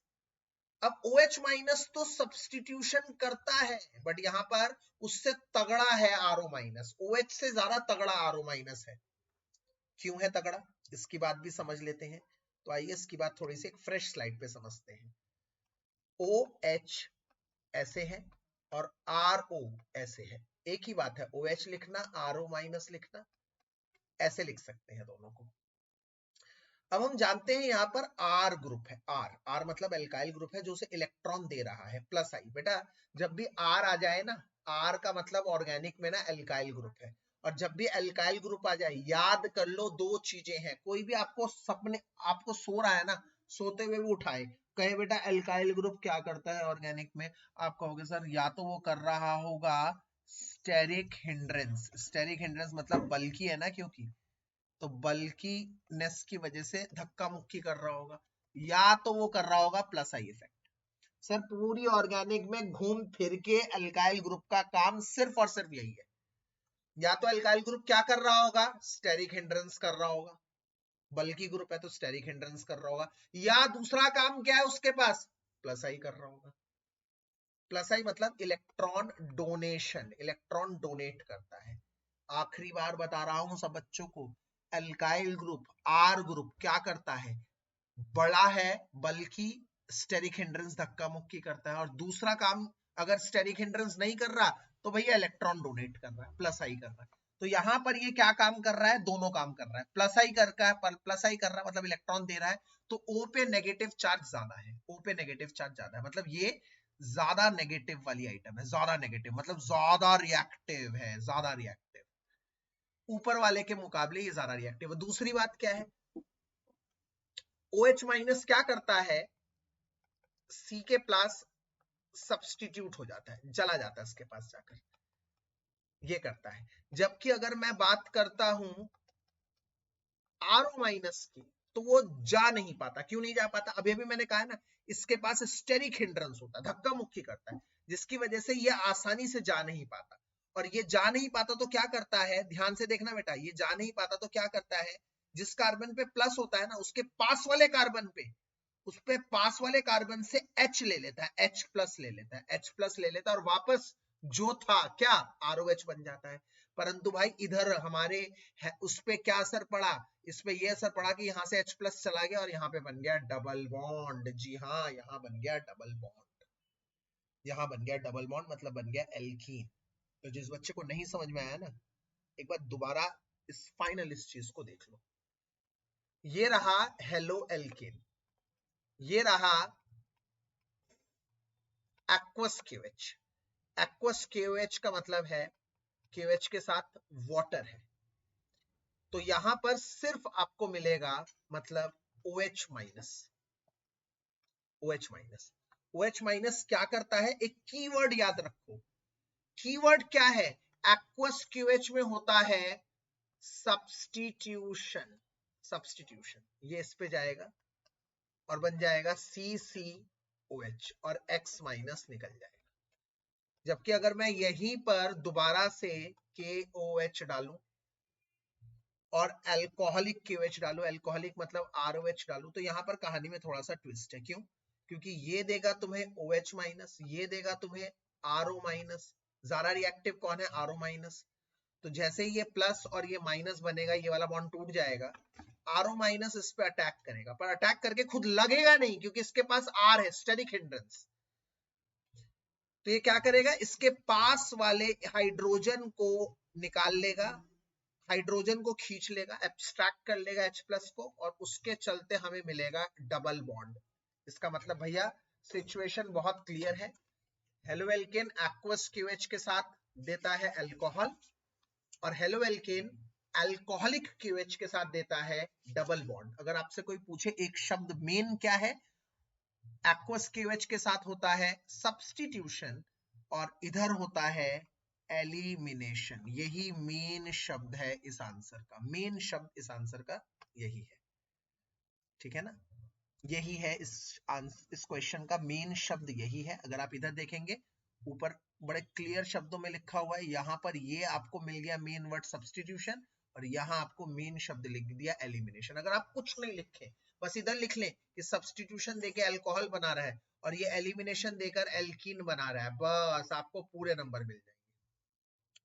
अब OH माइनस तो सब्स्टिट्यूशन करता है, बट यहां पर उससे तगड़ा है RO माइनस, OH से ज्यादा तगड़ा RO माइनस है। क्यों है तगड़ा, इसकी बात भी समझ लेते हैं। तो आइए इसकी बात थोड़ी सी एक फ्रेश स्लाइड पे समझते हैं। OH ऐसे है और RO ऐसे है, एक ही बात है, OH लिखना, RO माइनस लिखना, ऐसे लिख सकते हैं दोनों को। अब हम जानते हैं यहाँ पर R ग्रुप है, R मतलब एल्काइल ग्रुप है जो उसे इलेक्ट्रॉन दे रहा है, प्लस आई। बेटा जब भी R आ जाए ना, R का मतलब ऑर्गेनिक में ना एल्काइल ग्रुप है, और जब भी एल्काइल ग्रुप आ जाए याद कर लो दो चीजें हैं। कोई भी आपको सपने, आपको सो रहा है ना, सोते हुए भी उठाए, कहे बेटा एल्काइल ग्रुप क्या करता है ऑर्गेनिक में, आप कहोगे सर या तो वो कर रहा होगा स्टेरिक हिंड्रेंस, स्टेरिक हिंड्रेंस मतलब बल्कि है ना, क्योंकि तो बल्कीनेस की वजह से धक्का मुक्की कर रहा होगा, या तो वो कर रहा होगा प्लस आई इफेक्ट। सर पूरी ऑर्गेनिक में घूम फिर के अल्काइल ग्रुप का काम सिर्फ और सिर्फ यही है, या तो अल्काइल ग्रुप क्या कर रहा होगा, स्टेरिक हिंड्रेंस कर रहा होगा, बल्कि ग्रुप है तो स्टेरिक हिंड्रेंस कर रहा होगा, या दूसरा काम क्या है उसके पास, प्लस आई कर रहा होगा। प्लस आई मतलब इलेक्ट्रॉन डोनेशन, इलेक्ट्रॉन डोनेट करता है। आखिरी बार बता रहा हूं सब बच्चों को, अल्काइल ग्रुप R ग्रुप क्या करता है, बड़ा है बल्कि स्टेरिक हिंड्रेंस धक्का मुक्की करता है, और दूसरा काम अगर स्टेरिक हिंड्रेंस नहीं कर रहा तो भैया इलेक्ट्रॉन डोनेट कर रहा है, प्लस आई कर रहा है। तो यहां पर ये क्या काम कर रहा है, दोनों काम कर रहा है, प्लस आई कर रहा है, प्लस आई कर रहा है मतलब इलेक्ट्रॉन दे रहा है, तो O पे नेगेटिव चार्ज ज्यादा है, O पे नेगेटिव चार्ज ज्यादा है, मतलब ये ज्यादा नेगेटिव वाली आइटम है, ज्यादा नेगेटिव मतलब ज्यादा रिएक्टिव है, ज्यादा रिएक्टिव, ऊपर वाले के मुकाबले ये ज्यादा रिएक्टिव है। दूसरी बात क्या है, OH माइनस क्या करता है, C के प्लस सब्स्टिट्यूट हो जाता है, चला जाता है इसके पास जाकर, ये करता है। जबकि अगर मैं बात करता हूं आरओ माइनस की, तो वो जा नहीं पाता। क्यों नहीं जा पाता? अभी अभी मैंने कहा है ना, इसके पास स्टेरिक हिंड्रेंस होता है, धक्का मुक्की करता है, जिसकी वजह से ये आसानी से जा नहीं पाता। और ये जा नहीं पाता तो क्या करता है, ध्यान से देखना बेटा, ये जा नहीं पाता तो क्या करता है, जिस कार्बन पे प्लस होता है ना, उसके पास वाले कार्बन पे, उस पे पास वाले कार्बन से H ले लेता है, H प्लस ले लेता है, H प्लस ले लेता है, और वापस जो था क्या, ROH बन जाता है। परंतु भाई इधर हमारे उस पे क्या असर पड़ा, इस पे ये असर पड़ा कि यहाँ से H प्लस चला गया और यहाँ पे बन गया डबल बॉन्ड। जी हाँ, यहाँ बन गया डबल बॉन्ड, यहाँ बन गया डबल बॉन्ड, मतलब बन गया एल्कीन। तो जिस बच्चे को नहीं समझ में आया ना, एक बार दोबारा इस चीज को देख लो। ये रहा हेलो एल्कीन, ये रहा एक्वस क्यूएच। एक्वस क्यूएच का मतलब है क्यूएच के साथ वाटर है, तो यहां पर सिर्फ आपको मिलेगा मतलब OH minus. OH minus, OH minus क्या करता है, एक कीवर्ड याद रखो। कीवर्ड क्या है, एक्वस क्यूएच में होता है सब्स्टिट्यूशन। सब्स्टिट्यूशन, ये इस पे जाएगा और बन जाएगा CCOH और X माइनस निकल जाएगा। जबकि अगर मैं यहीं पर दोबारा से KOH डालूं और अल्कोहलिक KOH डालू, अल्कोहलिक मतलब ROH डालू, तो यहां पर कहानी में थोड़ा सा ट्विस्ट है। क्यों? क्योंकि ये देगा तुम्हें OH माइनस, ये देगा तुम्हें RO माइनस। ज्यादा रिएक्टिव कौन है, RO माइनस। तो जैसे ही ये प्लस और ये माइनस बनेगा, ये वाला बॉन्ड टूट जाएगा, RO माइनस इस पे अटैक करेगा, पर अटैक करके खुद लगेगा नहीं, क्योंकि इसके पास R है, स्टेरिक हिंड्रेंस। तो ये क्या करेगा, इसके पास वाले हाइड्रोजन को निकाल लेगा, हाइड्रोजन को खींच लेगा, एब्स्ट्रैक्ट कर लेगा H प्लस को, और उसके चलते हमें मिलेगा डबल बॉन्ड। इसका मतलब भैया सिचुएशन बहुत क्लियर है। हेलो एल्केन एक्वस क्यूएच के साथ देता है अल्कोहल, और हेलो एल्केन अल्कोहलिक क्यूएच के साथ देता है डबल बॉन्ड। अगर आपसे कोई पूछे एक शब्द मेन क्या है, एक्वस क्यूएच के साथ होता है सब्स्टिट्यूशन और इधर होता है एलिमिनेशन। यही मेन शब्द है इस आंसर का, मेन शब्द इस आंसर का यही है। ठीक है ना, यही है इस क्वेश्चन का मेन शब्द यही है। अगर आप इधर देखेंगे, ऊपर बड़े क्लियर शब्दों में लिखा हुआ है, यहां पर ये आपको मिल गया मेन वर्ड सब्स्टिट्यूशन, और यहां आपको मेन शब्द लिख दिया एलिमिनेशन। अगर आप कुछ नहीं लिखे, बस इधर लिख लें कि सब्स्टिट्यूशन देके अल्कोहल बना रहा है और ये एलिमिनेशन देकर एल्कीन बना रहा है, बस आपको पूरे नंबर मिल जाएंगे।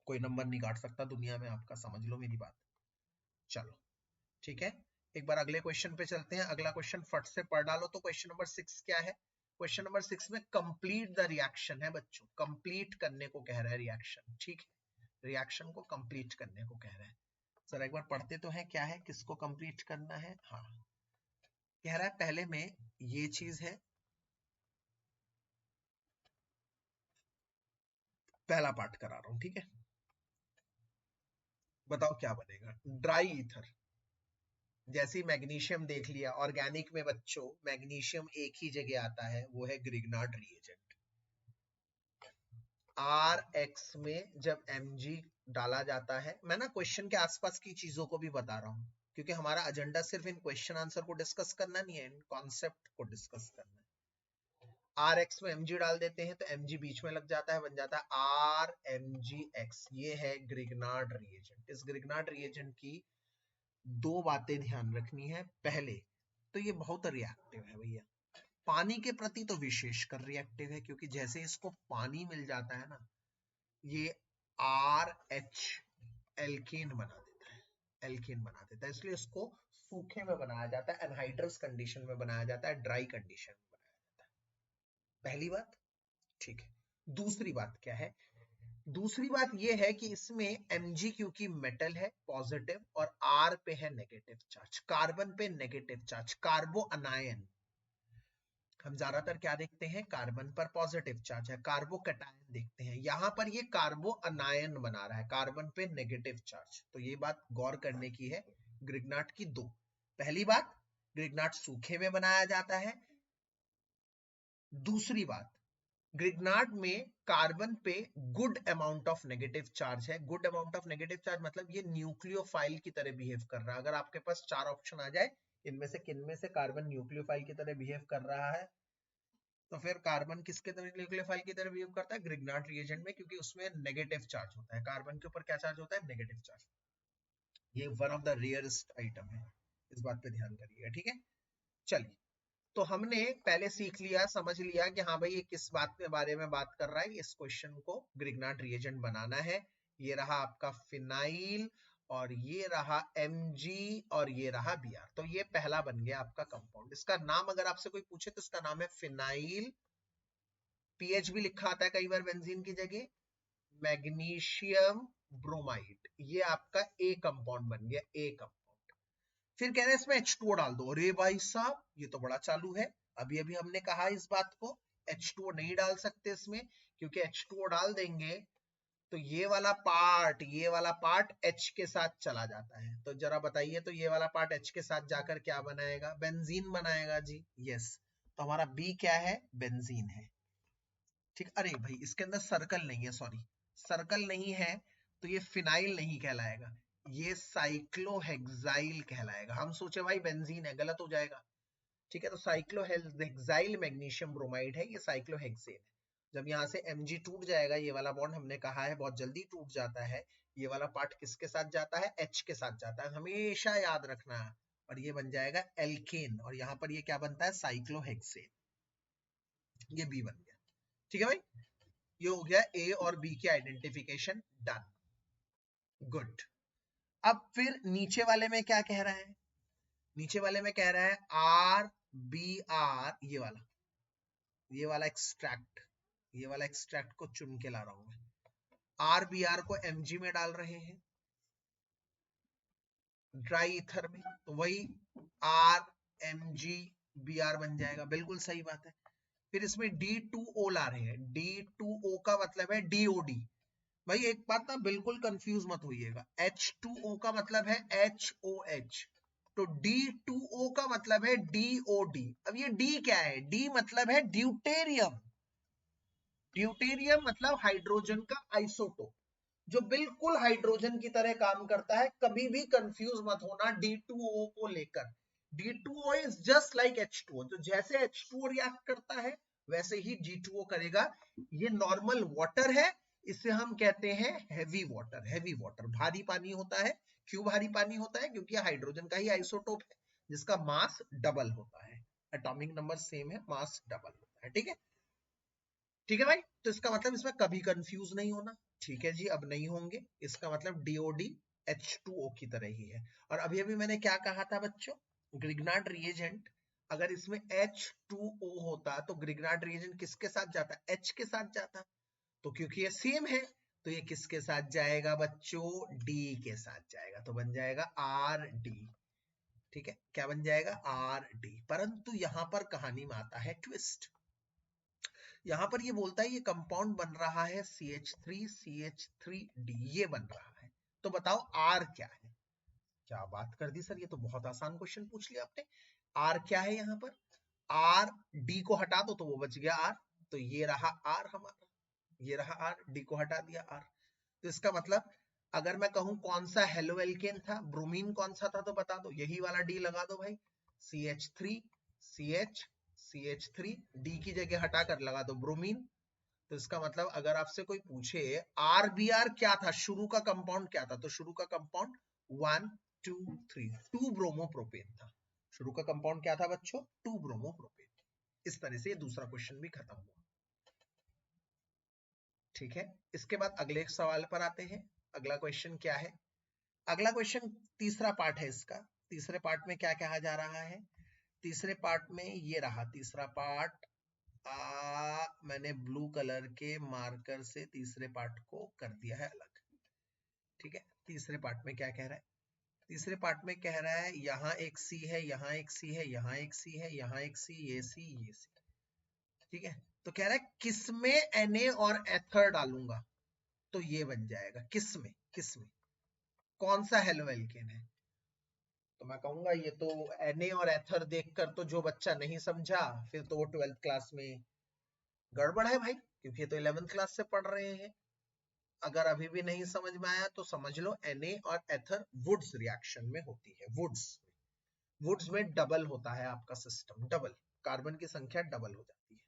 कोई नंबर नहीं काट सकता दुनिया में आपका, समझ लो मेरी बात। चलो ठीक है, एक बार अगले क्वेश्चन पे चलते हैं। अगला क्वेश्चन फट से पढ़ डालो। तो क्वेश्चन नंबर 6 क्या है, क्वेश्चन नंबर 6 में कंप्लीट द रिएक्शन है बच्चों, कंप्लीट करने को कह रहा है रिएक्शन। ठीक है, रिएक्शन को कंप्लीट करने को कह रहा है। सर एक बार पढ़ते तो है क्या है, किसको कंप्लीट करना है। हाँ, कह रहा है पहले में ये चीज है, पहला पार्ट करा रहा हूं, ठीक है। बताओ क्या बनेगा, ड्राई ईथर। जैसे मैग्नीशियम देख लिया, ऑर्गेनिक में बच्चों मैग्नीशियम एक ही जगह आता है, वो है ग्रिग्नार्ड रिएजेंट। RX में जब Mg डाला जाता है, मैं ना क्वेश्चन के आसपास की चीजों को भी बता रहा हूं, क्योंकि हमारा एजेंडा सिर्फ इन क्वेश्चन आंसर को डिस्कस करना नहीं है, इन कॉन्सेप्ट को डिस्कस करना है। RX में Mg डाल देते हैं तो Mg बीच में लग जाता है, बन जाता है RMgX। ये है ग्रिग्नार्ड रिएजेंट। इस ग्रिग्नार्ड रिएजेंट की दो बातें ध्यान रखनी है। पहले तो ये बहुत रिएक्टिव है भैया, पानी के प्रति तो विशेषकर रिएक्टिव है, क्योंकि जैसे इसको पानी मिल जाता है ना, ये RH एल्केन बना देता है, एल्केन बना देता है। इसलिए इसको सूखे में बनाया जाता है, एनहाइड्रस कंडीशन में बनाया जाता है, ड्राई कंडीशन में बनाया जाता है। पहली बात, ठीक है। दूसरी बात क्या है, दूसरी बात यह है कि इसमें Mg क्योंकि मेटल है पॉजिटिव, और R पे है नेगेटिव चार्ज, कार्बन पे नेगेटिव चार्ज, कार्बो अनायन। हम ज्यादातर क्या देखते हैं, कार्बन पर पॉजिटिव चार्ज है, कार्बो कैटायन देखते हैं। यहां पर ये कार्बो अनायन बना रहा है, कार्बन पे नेगेटिव चार्ज। तो ये बात गौर करने की है ग्रिग्नार्ड की दो। पहली बात, ग्रिग्नार्ड सूखे में बनाया जाता है। दूसरी बात, ग्रिग्नार्ड में कार्बन पे good amount of negative charge है। Good amount of negative charge मतलब ये न्यूक्लियोफाइल की तरह बिहेव कर रहा है। अगर आपके पास 4 ऑप्शन आ जाए, इनमें से किन में से कार्बन न्यूक्लियोफाइल की तरह बिहेव कर रहा है, तो फिर कार्बन किसके तरह न्यूक्लियोफाइल की तरह बिहेव करता है? ग्रिग्नार्ड रिएजेंट में, क्योंकि उसमें नेगेटिव चार्ज होता है। कार्बन के ऊपर क्या चार्ज होता है? Negative charge. ये one of the rarest item है, इस बात पे ध्यान करिएगा, ठीक है। चलिए, तो हमने पहले सीख लिया, समझ लिया कि हाँ भाई ये किस बात के बारे में बात कर रहा है। इस क्वेश्चन को ग्रिग्नार्ड रिएजेंट बनाना है। ये रहा आपका फिनाइल, और ये रहा Mg, और ये रहा Br। तो ये पहला बन गया आपका कंपाउंड। इसका नाम अगर आपसे कोई पूछे तो इसका नाम है फिनाइल। पीएच भी लिखा आता है कई बार बेंजीन की जगह, मैग्नीशियम ब्रोमाइड। ये आपका ए कंपाउंड बन गया, ए कंपाउंड। फिर कह रहे हैं इसमें H2O डाल दो। अरे भाई साहब, ये तो बड़ा चालू है। अभी अभी हमने कहा इस बात को, H2O नहीं डाल सकते इसमें, क्योंकि H2O डाल देंगे तो ये वाला पार्ट H के साथ चला जाता है। तो जरा बताइए, तो ये वाला पार्ट H के साथ जाकर क्या बनाएगा? बेंजीन बनाएगा जी। यस, तो हमारा B क्या है? बेंजीन है, ठीक। अरे भाई इसके अंदर सर्कल नहीं है, सॉरी, सर्कल नहीं है, तो ये फिनाइल नहीं कहलाएगा, ये साइक्लोहेक्साइल कहलाएगा। हम सोचे भाई बेंजीन है, गलत हो जाएगा, ठीक है। तो साइक्लोहेक्साइल मैग्नीशियम ब्रोमाइड है, ये साइक्लोहेक्सेन है। जब यहाँ से Mg टूट जाएगा, ये वाला बॉन्ड हमने कहा है बहुत जल्दी टूट जाता है, ये वाला पार्ट किसके साथ जाता है? H के साथ जाता है, हमेशा याद रखना है। और ये बन जाएगा एल्केन, और यहाँ पर ये क्या बनता है? साइक्लोहेक्सेन। ये B बन गया, ठीक है भाई। ये हो गया ए और बी की आइडेंटिफिकेशन, डन, गुड। अब फिर नीचे वाले में क्या कह रहा है? नीचे वाले में कह रहा है RBr, ये वाला एक्सट्रैक्ट, ये वाला एक्सट्रैक्ट को चुन के ला रहा हूं मैं। RBr को Mg में डाल रहे हैं, ड्राई ईथर में, तो वही RMgBr बन जाएगा, बिल्कुल सही बात है। फिर इसमें D2O ला रहे हैं, D2O का मतलब है DOD। भाई एक बात ना बिल्कुल कंफ्यूज मत होइएगा, H2O का मतलब है HOH, तो D2O का मतलब है DOD। अब ये D क्या है? D मतलब है ड्यूटेरियम। ड्यूटेरियम मतलब हाइड्रोजन का आइसोटोप, जो बिल्कुल हाइड्रोजन की तरह काम करता है। कभी भी कंफ्यूज मत होना D2O को लेकर। D2O is just like H2O, तो जैसे H2O रिएक्ट करता है वैसे ही D2O करेगा। ये नॉर्मल वाटर है, इसे हम कहते हैं हैवी वाटर। हैवी वाटर भारी पानी होता है। क्यों भारी पानी होता है? क्योंकि हाइड्रोजन का ही आइसोटोप है, जिसका मास डबल होता है, एटॉमिक नंबर सेम है, मास डबल होता है, ठीक है। ठीक है भाई, तो इसका मतलब इसमें कभी कंफ्यूज नहीं होना, ठीक है जी, अब नहीं होंगे। इसका मतलब DOD H2O की तरह ही है। और अभी अभी मैंने क्या कहा था बच्चों? ग्रिग्नार्ड रिएजेंट अगर इसमें H2O होता तो ग्रिग्नार्ड रिएजेंट किसके साथ जाता? H के साथ जाता। तो क्योंकि ये सेम है, तो ये किसके साथ जाएगा बच्चों? D के साथ जाएगा, तो बन जाएगा RD, ठीक है। क्या बन जाएगा? RD। परंतु यहां पर कहानी में आता है ट्विस्ट। यहां पर ये बोलता है ये कंपाउंड बन रहा है CH3CH3D, ये बन रहा है। तो बताओ R क्या है? क्या बात कर दी सर, ये तो बहुत आसान क्वेश्चन पूछ लिया आपने। R क्या है यहाँ पर? R, D को हटा दो तो वो बच गया R, तो ये रहा R हमारा, ये रहा R, D को हटा दिया R। तो इसका मतलब अगर मैं कहूं कौन सा हेलो एल्केन था, ब्रोमीन कौन सा था, तो बता दो, यही वाला D लगा दो भाई, CH3 CH CH3, D की जगह हटाकर लगा दो ब्रोमीन। तो इसका मतलब अगर आपसे कोई पूछे RBr क्या था, शुरू का कंपाउंड क्या था, तो शुरू का कंपाउंड 1 2 3 2 ब्रोमोप्रोपेन था। शुरू का कंपाउंड क्या था बच्चों? 2 ब्रोमोप्रोपेन। इस तरह से ये दूसरा क्वेश्चन भी खत्म हुआ, ठीक है। इसके बाद अगले सवाल पर आते हैं। अगला क्वेश्चन क्या है? अगला क्वेश्चन तीसरा पार्ट है इसका। तीसरे पार्ट में क्या कहा जा रहा है? तीसरे पार्ट में ये रहा तीसरा पार्ट। मैंने ब्लू कलर के मार्कर से तीसरे पार्ट को कर दिया है अलग, ठीक है। तीसरे पार्ट में क्या कह रहा है? तीसरे पार्ट में कह रहा है यहाँ एक C है, यहाँ एक C है, यहाँ एक C है, यहाँ एक C, ये C, ये C, ठीक है। तो कह रहा है किसमें Na और एथर डालूंगा, तो ये बन जाएगा किसमें, किसमें, कौन सा हेलो एल्केन है? तो मैं कहूंगा ये तो Na और एथर देखकर तो जो बच्चा नहीं समझा फिर तो वो 12th क्लास में गड़बड़ है भाई, क्योंकि ये तो 11th क्लास से पढ़ रहे हैं। अगर अभी भी नहीं समझ में आया तो समझ लो, Na और एथर वुड्स रिएक्शन में होती है। वुड्स में डबल होता है आपका सिस्टम, डबल कार्बन की संख्या डबल हो जाती है।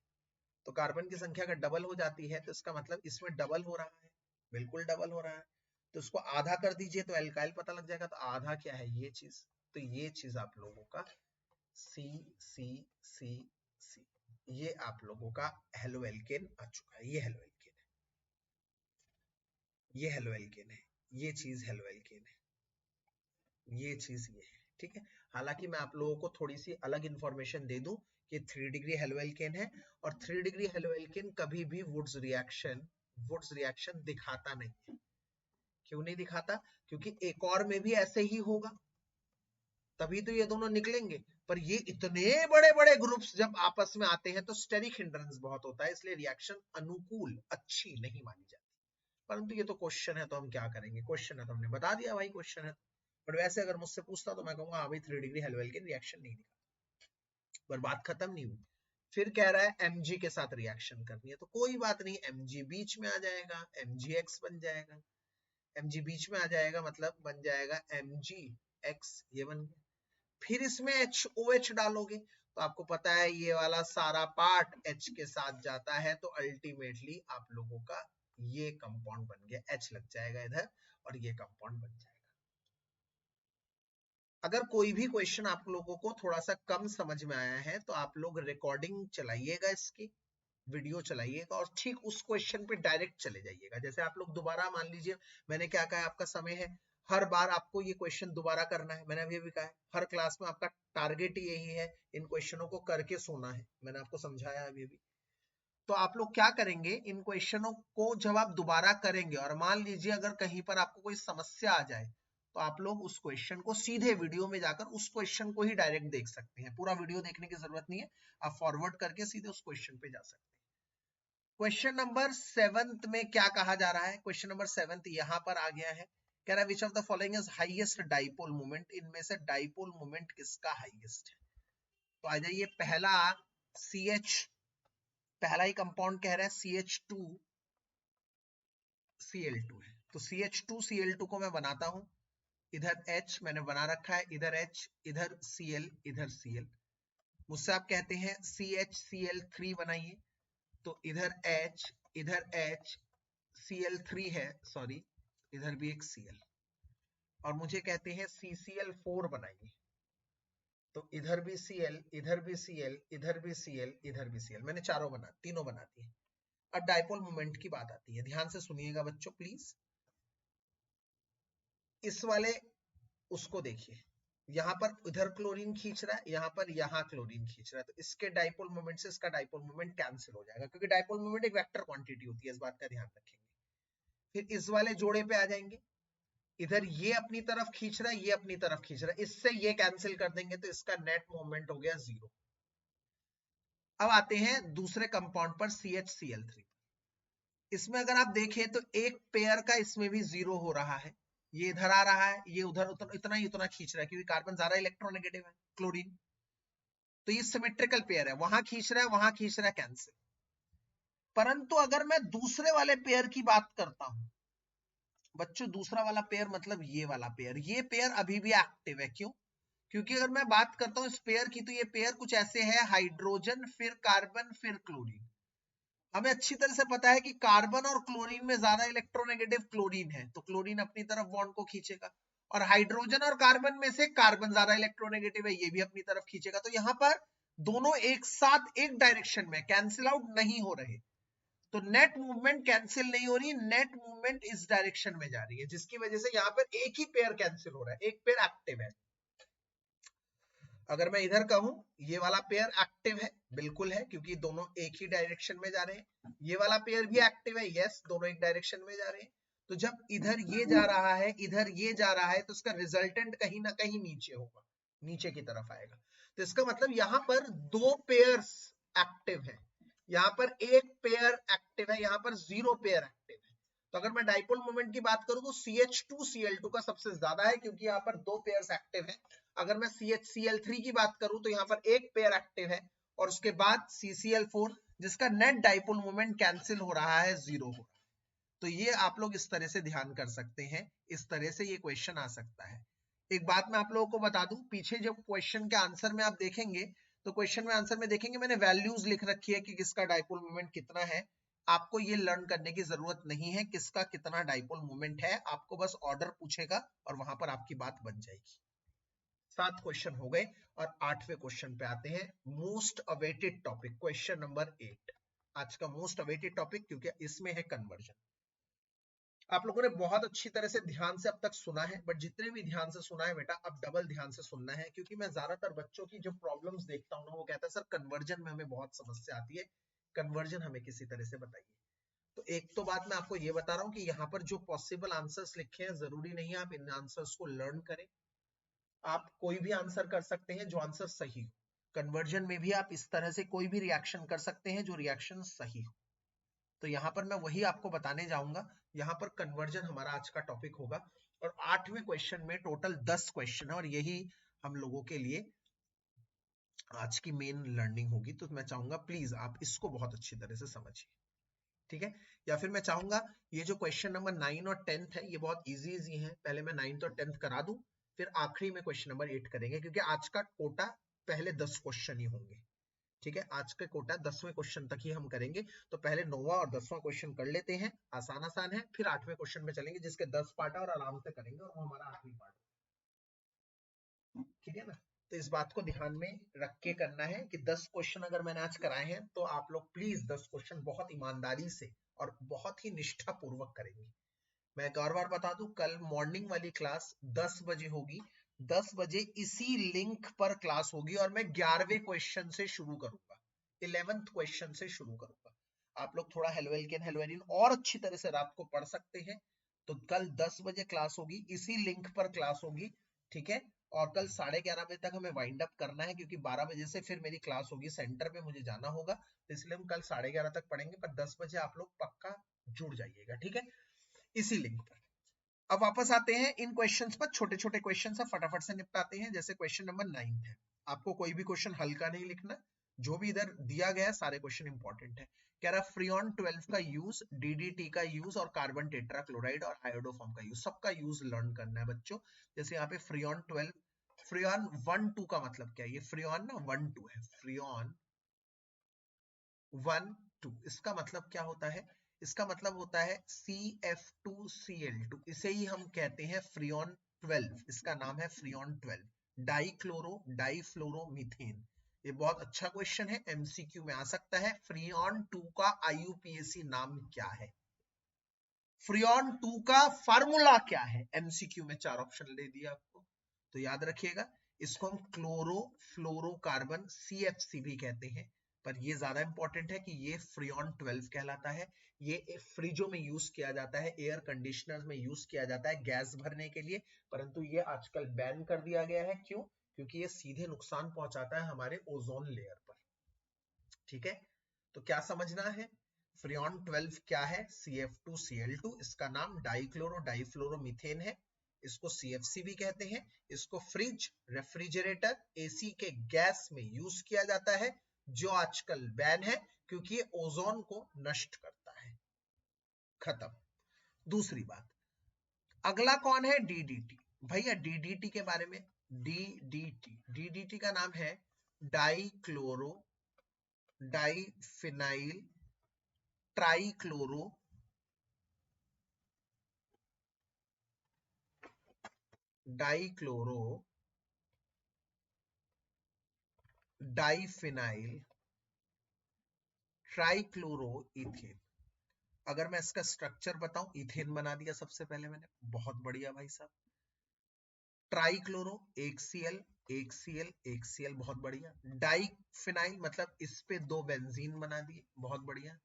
तो कार्बन की संख्या अगर डबल हो जाती है तो इसका मतलब इसमें डबल हो रहा है, बिल्कुल डबल हो रहा है। तो इसको आधा कर दीजिए तो एल्काइल पता लग जाएगा। तो आधा क्या है, ये चीज। तो ये चीज आप लोगों का सी सी सी सी, ये आप लोगों का हेलो एल्केन आ चुका है। ये हेलो एल्केन है, ये हेलो एल्केन है, ये चीज हेलो एल्केन है, ये चीज ये है। ठीक है, हालांकि मैं आप लोगों को थोड़ी सी अलग इंफॉर्मेशन दे दूं कि 3 डिग्री हेलो एल्केन है, और 3 डिग्री हेलो एल्केन कभी भी वुड्स रिएक्शन दिखाता नहीं है। क्यों नहीं दिखाता? क्योंकि एक और में भी ऐसे ही होगा, तभी तो ये दोनों निकलेंगे। पर ये इतने बड़े बड़े ग्रुप्स जब आपस में आते हैं तो स्टेरिक हिंड्रेंस बहुत होता है, इसलिए रिएक्शन अनुकूल अच्छी नहीं मानी जाती। परंतु ये तो क्वेश्चन है, तो हम क्या करेंगे, क्वेश्चन है तो हमने बता दिया भाई, क्वेश्चन है। पर वैसे अगर मुझसे पूछता तो मैं कहूंगा हाँ भाई 3 डिग्री हेलो एल्केन रिएक्शन नहीं दिखा। पर बात खत्म नहीं हुई, फिर कह रहा है Mg के साथ रिएक्शन करनी है। तो कोई बात नहीं, Mg बीच में आ जाएगा, MgX बन जाएगा। Mg बीच में आ जाएगा मतलब बन जाएगा MgX, ये बन गया। फिर इसमें HOH डालोगे तो आपको पता है ये वाला सारा पार्ट H के साथ जाता है, तो अल्टीमेटली आप लोगों का ये कंपाउंड बन गया, H लग जाएगा इधर और ये कंपाउंड बन जाएगा। अगर कोई भी क्वेश्चन आप लोगों को थोड़ा सा कम समझ में आया है तो आप लोग रिकॉर्डिंग चलाइएगा, इसकी वीडियो चलाइएगा और ठीक उस क्वेश्चन पे डायरेक्ट चले जाइएगा। जैसे आप लोग दोबारा, मान लीजिए मैंने क्या कहा, आपका समय है, हर बार आपको ये क्वेश्चन दोबारा करना है। मैंने अभी भी कहा है हर क्लास में आपका टारगेट यही है, इन क्वेश्चनों को करके सोना है। मैंने आपको समझाया अभी भी। तो आप लोग क्या करेंगे, इन क्वेश्चनों को जब आप दोबारा करेंगे और मान लीजिए अगर कहीं पर आपको कोई समस्या आ जाए, तो आप लोग उस क्वेश्चन को सीधे वीडियो में जाकर उस क्वेश्चन को ही डायरेक्ट देख सकते हैं। पूरा वीडियो देखने की जरूरत नहीं है, आप फॉरवर्ड करके सीधे उस क्वेश्चन पे जा सकते हैं। क्वेश्चन नंबर 7 में क्या कहा जा रहा है, क्वेश्चन नंबर 7 यहां पर आ गया है। कह रहा है which of the following is highest dipole moment, इनमें से डाइपोल मोमेंट किसका हाईएस्ट है। तो आ जाइए, पहला CH, पहला ही कंपाउंड कह रहा है CH2Cl2 है। तो CH2Cl2 को मैं बनाता हूं, इधर H मैंने बना रखा है, इधर H, इधर Cl, इधर Cl। मुझसे आप कहते हैं CHCl3 बनाइए, तो इधर H, इधर H, Cl3 है, सॉरी इधर भी एक Cl, और मुझे कहते हैं CCl4 बनाइए, तो इधर भी Cl, इधर भी Cl, इधर भी Cl, इधर भी Cl। मैंने तीनों बना दिए। अब डाइपोल मोमेंट की बात आती है, ध्यान से सुनिएगा बच्चों प्लीज। इस वाले उसको देखिए, यहाँ पर इधर क्लोरीन खींच रहा है, यहाँ क्लोरीन खींच रहा है, तो इसके डाइपोल मोमेंट से इसका डाइपोल मोमेंट कैंसिल हो जाएगा, क्योंकि डाइपोल मोमेंट एक वेक्टर क्वांटिटी होती है, इस बात का ध्यान रखेंगे। फिर इस वाले जोड़े पे आ जाएंगे, इधर ये अपनी तरफ खींच रहा है, ये अपनी तरफ खींच रहा है, इससे ये कैंसिल कर देंगे, तो इसका नेट मोमेंट हो गया 0। अब आते हैं दूसरे कंपाउंड पर CHCl3। इसमें अगर आप देखें तो एक पेयर का इसमें भी 0 हो रहा है, ये इधर आ रहा है, ये उधर इतना ही उतना खींच रहा है, क्योंकि कार्बन ज्यादा इलेक्ट्रोनेगेटिव है क्लोरीन। तो ये सिमेट्रिकल पेयर है, वहां खींच रहा है, वहां खींच रहा है, कैंसिल। परंतु अगर मैं दूसरे वाले पेयर की बात करता हूं बच्चों, दूसरा वाला पेयर मतलब ये वाला पेयर, ये पेयर अभी भी एक्टिव है। क्यों? क्योंकि अगर मैं बात करता हूं इस पेयर की, तो ये पेयर कुछ ऐसे है, हाइड्रोजन फिर कार्बन फिर क्लोरीन। हमें अच्छी तरह से पता है कि कार्बन और क्लोरीन में ज्यादा इलेक्ट्रोनेगेटिव क्लोरीन है, तो क्लोरीन अपनी तरफ बॉन्ड को खींचेगा, और हाइड्रोजन और कार्बन में से कार्बन ज्यादा इलेक्ट्रोनेगेटिव है, ये भी अपनी तरफ खींचेगा। तो यहाँ पर दोनों एक साथ एक डायरेक्शन में कैंसिल आउट नहीं हो रहे, तो नेट मूवमेंट कैंसिल नहीं हो रही, नेट मूवमेंट इस डायरेक्शन में जा रही है, जिसकी वजह से यहाँ पर एक ही पेयर कैंसिल हो रहा है, एक पेयर एक्टिव है। अगर मैं इधर कहूं ये वाला पेयर एक्टिव है, बिल्कुल है, क्योंकि दोनों एक ही डायरेक्शन में जा रहे हैं। ये वाला पेयर भी एक्टिव है, यस, दोनों एक डायरेक्शन में जा रहे हैं। तो जब इधर ये जा रहा है, इधर ये जा रहा है, तो उसका रिजल्टेंट कहीं ना कहीं नीचे होगा, नीचे की तरफ आएगा। तो इसका मतलब यहाँ पर दो पेयर्स एक्टिव है, यहाँ पर एक पेयर एक्टिव है, यहाँ पर 0 पेयर एक्टिव है। तो अगर मैं डाइपोल मोमेंट की बात करूं तो CH2Cl2 का सबसे ज्यादा है, क्योंकि यहाँ पर 2 पेयर्स एक्टिव है। अगर मैं CHCl3 की बात करूं तो यहाँ पर एक पेयर एक्टिव है, और उसके बाद CCl4, जिसका नेट डाइपोल मोमेंट कैंसिल हो रहा है, 0 हो रहा है। तो ये आप लोग इस तरह से ध्यान कर सकते हैं, इस तरह से ये क्वेश्चन आ सकता है। एक बात मैं आप लोगों को बता दूं, पीछे जब क्वेश्चन के आंसर में आप देखेंगे तो क्वेश्चन में आंसर में देखेंगे मैंने वैल्यूज लिख रखी है कि किसका डाइपोल मोमेंट कितना है। आपको ये लर्न करने की जरूरत नहीं है किसका कितना डाइपोल मोमेंट है, आपको बस ऑर्डर पूछेगा और वहां पर आपकी बात बन जाएगी। 7 क्वेश्चन हो गए और 8वें क्वेश्चन पे आते हैं, most awaited topic, question number 8। आज का मोस्ट अवेटेड टॉपिक क्योंकि इसमें है कन्वर्जन। आप लोगों ने बहुत अच्छी तरह से ध्यान से अब तक सुना है, बट जितने भी ध्यान से सुना है बेटा अब डबल ध्यान से सुनना है, क्योंकि मैं ज्यादातर बच्चों की जो प्रॉब्लम्स देखता हूँ ना वो कहता है सर कन्वर्जन में हमें बहुत समस्या आती है, कन्वर्जन हमें किसी तरह से बताइए। तो एक तो बात मैं आपको ये बता रहा हूँ कि यहाँ पर जो पॉसिबल आंसर्स लिखे हैं जरूरी नहीं है आप इन आंसर्स को लर्न करें, आप कोई भी आंसर कर सकते हैं जो आंसर सही हो। कन्वर्जन में भी आप इस तरह से कोई भी रिएक्शन कर सकते हैं जो रिएक्शन सही हो। तो यहाँ पर मैं वही आपको बताने जाऊंगा, यहाँ पर कन्वर्जन हमारा आज का टॉपिक होगा। और 8वें क्वेश्चन में टोटल 10 क्वेश्चन है और यही हम लोगों के लिए आज की मेन लर्निंग होगी। तो मैं चाहूंगा प्लीज आप इसको बहुत अच्छी तरह से समझिए, ठीक है। या फिर मैं चाहूंगा ये जो क्वेश्चन नंबर 9 और 10 है ये बहुत इजी है, पहले मैं 9th और 10th करा दूं, फिर आखिरी में क्वेश्चन नंबर 8 करेंगे, क्योंकि आज का कोटा पहले 10 क्वेश्चन ही होंगे, ठीक है। आज का कोटा 10वें क्वेश्चन तक ही हम करेंगे, तो पहले 9वां और 10वां क्वेश्चन कर लेते हैं, आसान आसान है, फिर 8वें क्वेश्चन में चलेंगे जिसके 10 पार्ट है और आराम से करेंगे और वो हमारा आखिरी पार्ट, ठीक है ना। तो इस बात को ध्यान में रख के करना है कि 10 क्वेश्चन अगर मैंने आज कराए हैं तो आप लोग प्लीज 10 क्वेश्चन बहुत ईमानदारी से और बहुत ही निष्ठा पूर्वक करेंगे। मैं एक और बार बता दूं, कल मॉर्निंग वाली क्लास 10 बजे होगी, 10 बजे इसी लिंक पर क्लास होगी और मैं 11वें क्वेश्चन से शुरू करूंगा, 11th क्वेश्चन से शुरू करूंगा। आप लोग थोड़ा हेलो एल्केन हेलो एरिन और अच्छी तरह से रात को पढ़ सकते हैं। तो कल 10 बजे क्लास होगी, इसी लिंक पर क्लास होगी, ठीक है। और कल 11:30 बजे तक हमें वाइंड अप करना है, क्योंकि 12 बजे से फिर मेरी क्लास होगी, सेंटर पे मुझे जाना होगा, तो इसलिए हम कल 11:30 तक पढ़ेंगे, पर 10 बजे आप लोग पक्का जुड़ जाइएगा, ठीक है, इसी लिंक पर। अब वापस आते हैं इन क्वेश्चंस पर, छोटे छोटे क्वेश्चन है फटाफट से निपटाते हैं। जैसे क्वेश्चन नंबर 9 है, आपको कोई भी क्वेश्चन हल्का नहीं लिखना, जो भी इधर दिया गया है सारे क्वेश्चन इंपॉर्टेंट है। कह रहा फ्रीऑन 12 का यूज, डीडीटी का यूज और कार्बन टेट्राक्लोराइड और आयोडोफॉर्म का यूज, सबका यूज लर्न करना है बच्चों। जैसे यहाँ पे फ्रीऑन 12, फ्रीऑन 1-2 का मतलब क्या है, ये फ्रीऑन ना 1-2 है, फ्रीऑन 1-2 इसका मतलब क्या होता है, इसका मतलब होता है CF2Cl2, इसे ही हम कहते हैं फ्रीऑन 12, इसका नाम है फ्रीऑन 12, डाइक्लोरो डाइफ्लोरोमीथेन। ये बहुत अच्छा क्वेश्चन है, एमसीक्यू में आ सकता है। फ्रीऑन 2 का आईयूपीएसी नाम क्या है, फ्रीऑन 2 का फार्मूला क्या है, एमसीक्यू में 4 ऑप्शन ले दिया आपको, तो याद रखिएगा। इसको हम क्लोरो फ्लोरोकार्बन CFC भी कहते हैं, पर ये ज्यादा इंपॉर्टेंट है कि ये फ्रीऑन 12 कहलाता है। ये फ्रिजों में यूज किया जाता है, एयर कंडीशनर में यूज किया जाता है गैस भरने के लिए, परंतु ये आजकल बैन कर दिया गया है। क्यों? क्योंकि ये सीधे नुकसान पहुंचाता है हमारे ओजोन लेयर पर, ठीक है। तो क्या समझना है, फ्रीऑन 12 क्या है, CF2Cl2, इसका नाम डाइक्लोरो डाइफ्लोरोमीथेन है, इसको CFC भी कहते हैं। इसको फ्रिज, रेफ्रिजरेटर, एसी के गैस में यूज किया जाता है, जो आजकल बैन है क्योंकि ये ओजोन को नष्ट करता है। खत्म। दूसरी बात, अगला कौन है, DDT। भैया DDT के बारे में, DDT का नाम है dichloro diphenyl trichloro dichloro diphenyl trichloro ethane. अगर मैं इसका स्ट्रक्चर बताऊं, इथेन बना दिया सबसे पहले मैंने, बहुत बढ़िया भाई साहब। ट्राइक्लोरो, एक Cl एक Cl एक Cl, बहुत बढ़िया। डाइफिनाइल मतलब इस पे 2 बेंजीन बना दिए, बहुत बढ़िया,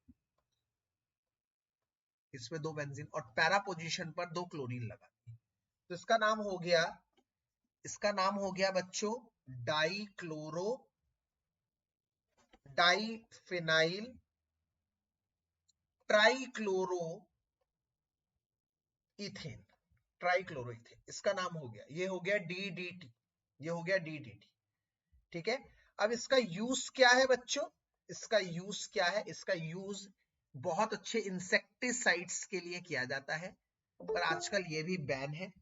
इस पे 2 बेंजीन और पैरा पोजीशन पर 2 क्लोरीन लगा दिए, तो इसका नाम हो गया, इसका नाम हो गया बच्चों dichloro diphenyl trichloro ethane, trichloro ethane, इसका नाम हो गया, ये हो गया DDT, ये हो गया DDT, ठीक है। अब इसका यूज क्या है बच्चों, इसका यूज क्या है? इसका यूज बहुत अच्छे इंसेक्टिसाइड्स के लिए किया जाता है, पर आजकल ये भी बैन है।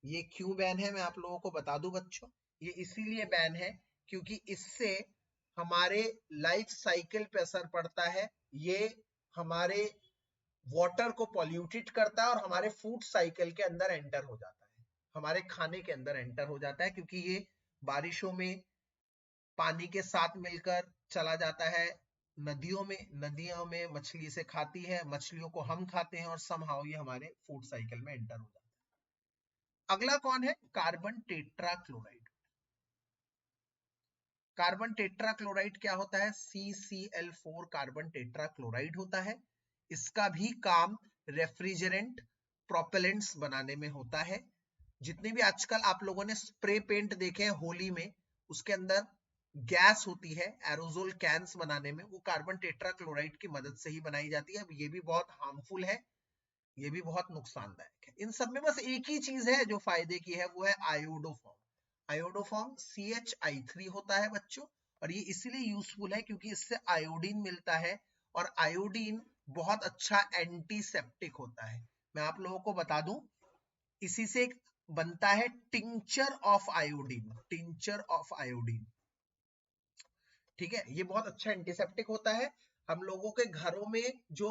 ये क्यों बैन है मैं आप लोगों को बता दूं बच्चों। ये इसीलिए बैन है क्योंकि इससे हमारे लाइफ साइकिल पे असर पड़ता है। ये हमारे वाटर को पॉल्यूटेड करता है और हमारे फूड साइकिल के अंदर एंटर हो जाता है, हमारे खाने के अंदर एंटर हो जाता है, क्योंकि ये बारिशों में पानी के साथ मिलकर चला जाता है नदियों में मछली से खाती है, मछलियों को हम खाते हैं और समहाउ ये हमारे फूड साइकिल में एंटर हो जाता है। अगला कौन है? Carbon tetrachloride. कार्बन टेट्राक्लोराइड क्या होता है? CCl4 कार्बन टेट्राक्लोराइड होता है। इसका भी काम रेफ्रिजरेंट, प्रोपेलेंट्स बनाने में होता है। जितने भी आजकल आप लोगों ने स्प्रे पेंट देखे हैं होली में, उसके अंदर गैस होती है एरोजोल कैंस बनाने में, वो कार्बन टेट्राक्लोराइड की मदद से ही बनाई जाती है। अब ये भी बहुत हार्मफुल है, ये भी बहुत नुकसानदायक है। इन सब में बस एक ही चीज है जो फायदे की है, वो है आयोडोफॉर्म। आयोडोफॉर्म CH3 होता है बच्चों, और ये इसलिए यूजफुल है क्योंकि इससे आयोडीन मिलता है, और आयोडीन बहुत अच्छा एंटीसेप्टिक होता है। मैं आप लोगों को बता दूं, इसी से बनता है tincture of iodine, tincture of iodine. ठीक है, ये बहुत अच्छा एंटीसेप्टिक होता है। हम लोगों के घरों में जो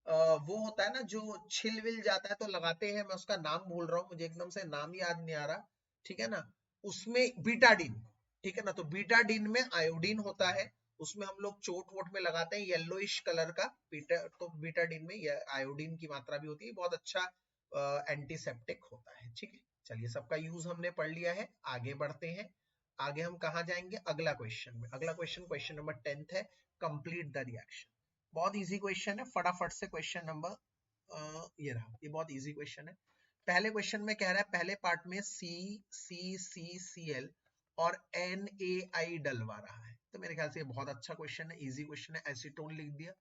वो होता है ना, जो छिल विल जाता है तो लगाते हैं, मैं उसका नाम भूल रहा हूँ, मुझे एकदम से नाम याद नहीं आ रहा, ठीक है ना, उसमें बीटाडीन, ठीक है ना, तो बीटाडीन में आयोडीन होता है, उसमें हम लोग चोट वोट में लगाते हैं येलोइश कलर का तो बीटाडीन में आयोडीन की मात्रा भी होती है, बहुत अच्छा एंटीसेप्टिक होता है। ठीक है, चलिए सबका यूज हमने पढ़ लिया है, आगे बढ़ते हैं। आगे हम कहा जाएंगे? अगला क्वेश्चन में। अगला क्वेश्चन नंबर 10 है, कंप्लीट द रिएक्शन। बहुत इजी क्वेश्चन है, फटाफट से क्वेश्चन नंबर ये रहा, ये बहुत इजी क्वेश्चन है। पहले क्वेश्चन में कह रहा है, पहले पार्ट में CCCCl और NaI डलवा रहा है, तो मेरे ख्याल से ये बहुत अच्छा क्वेश्चन है, इजी क्वेश्चन है। एसीटोन लिख दिया।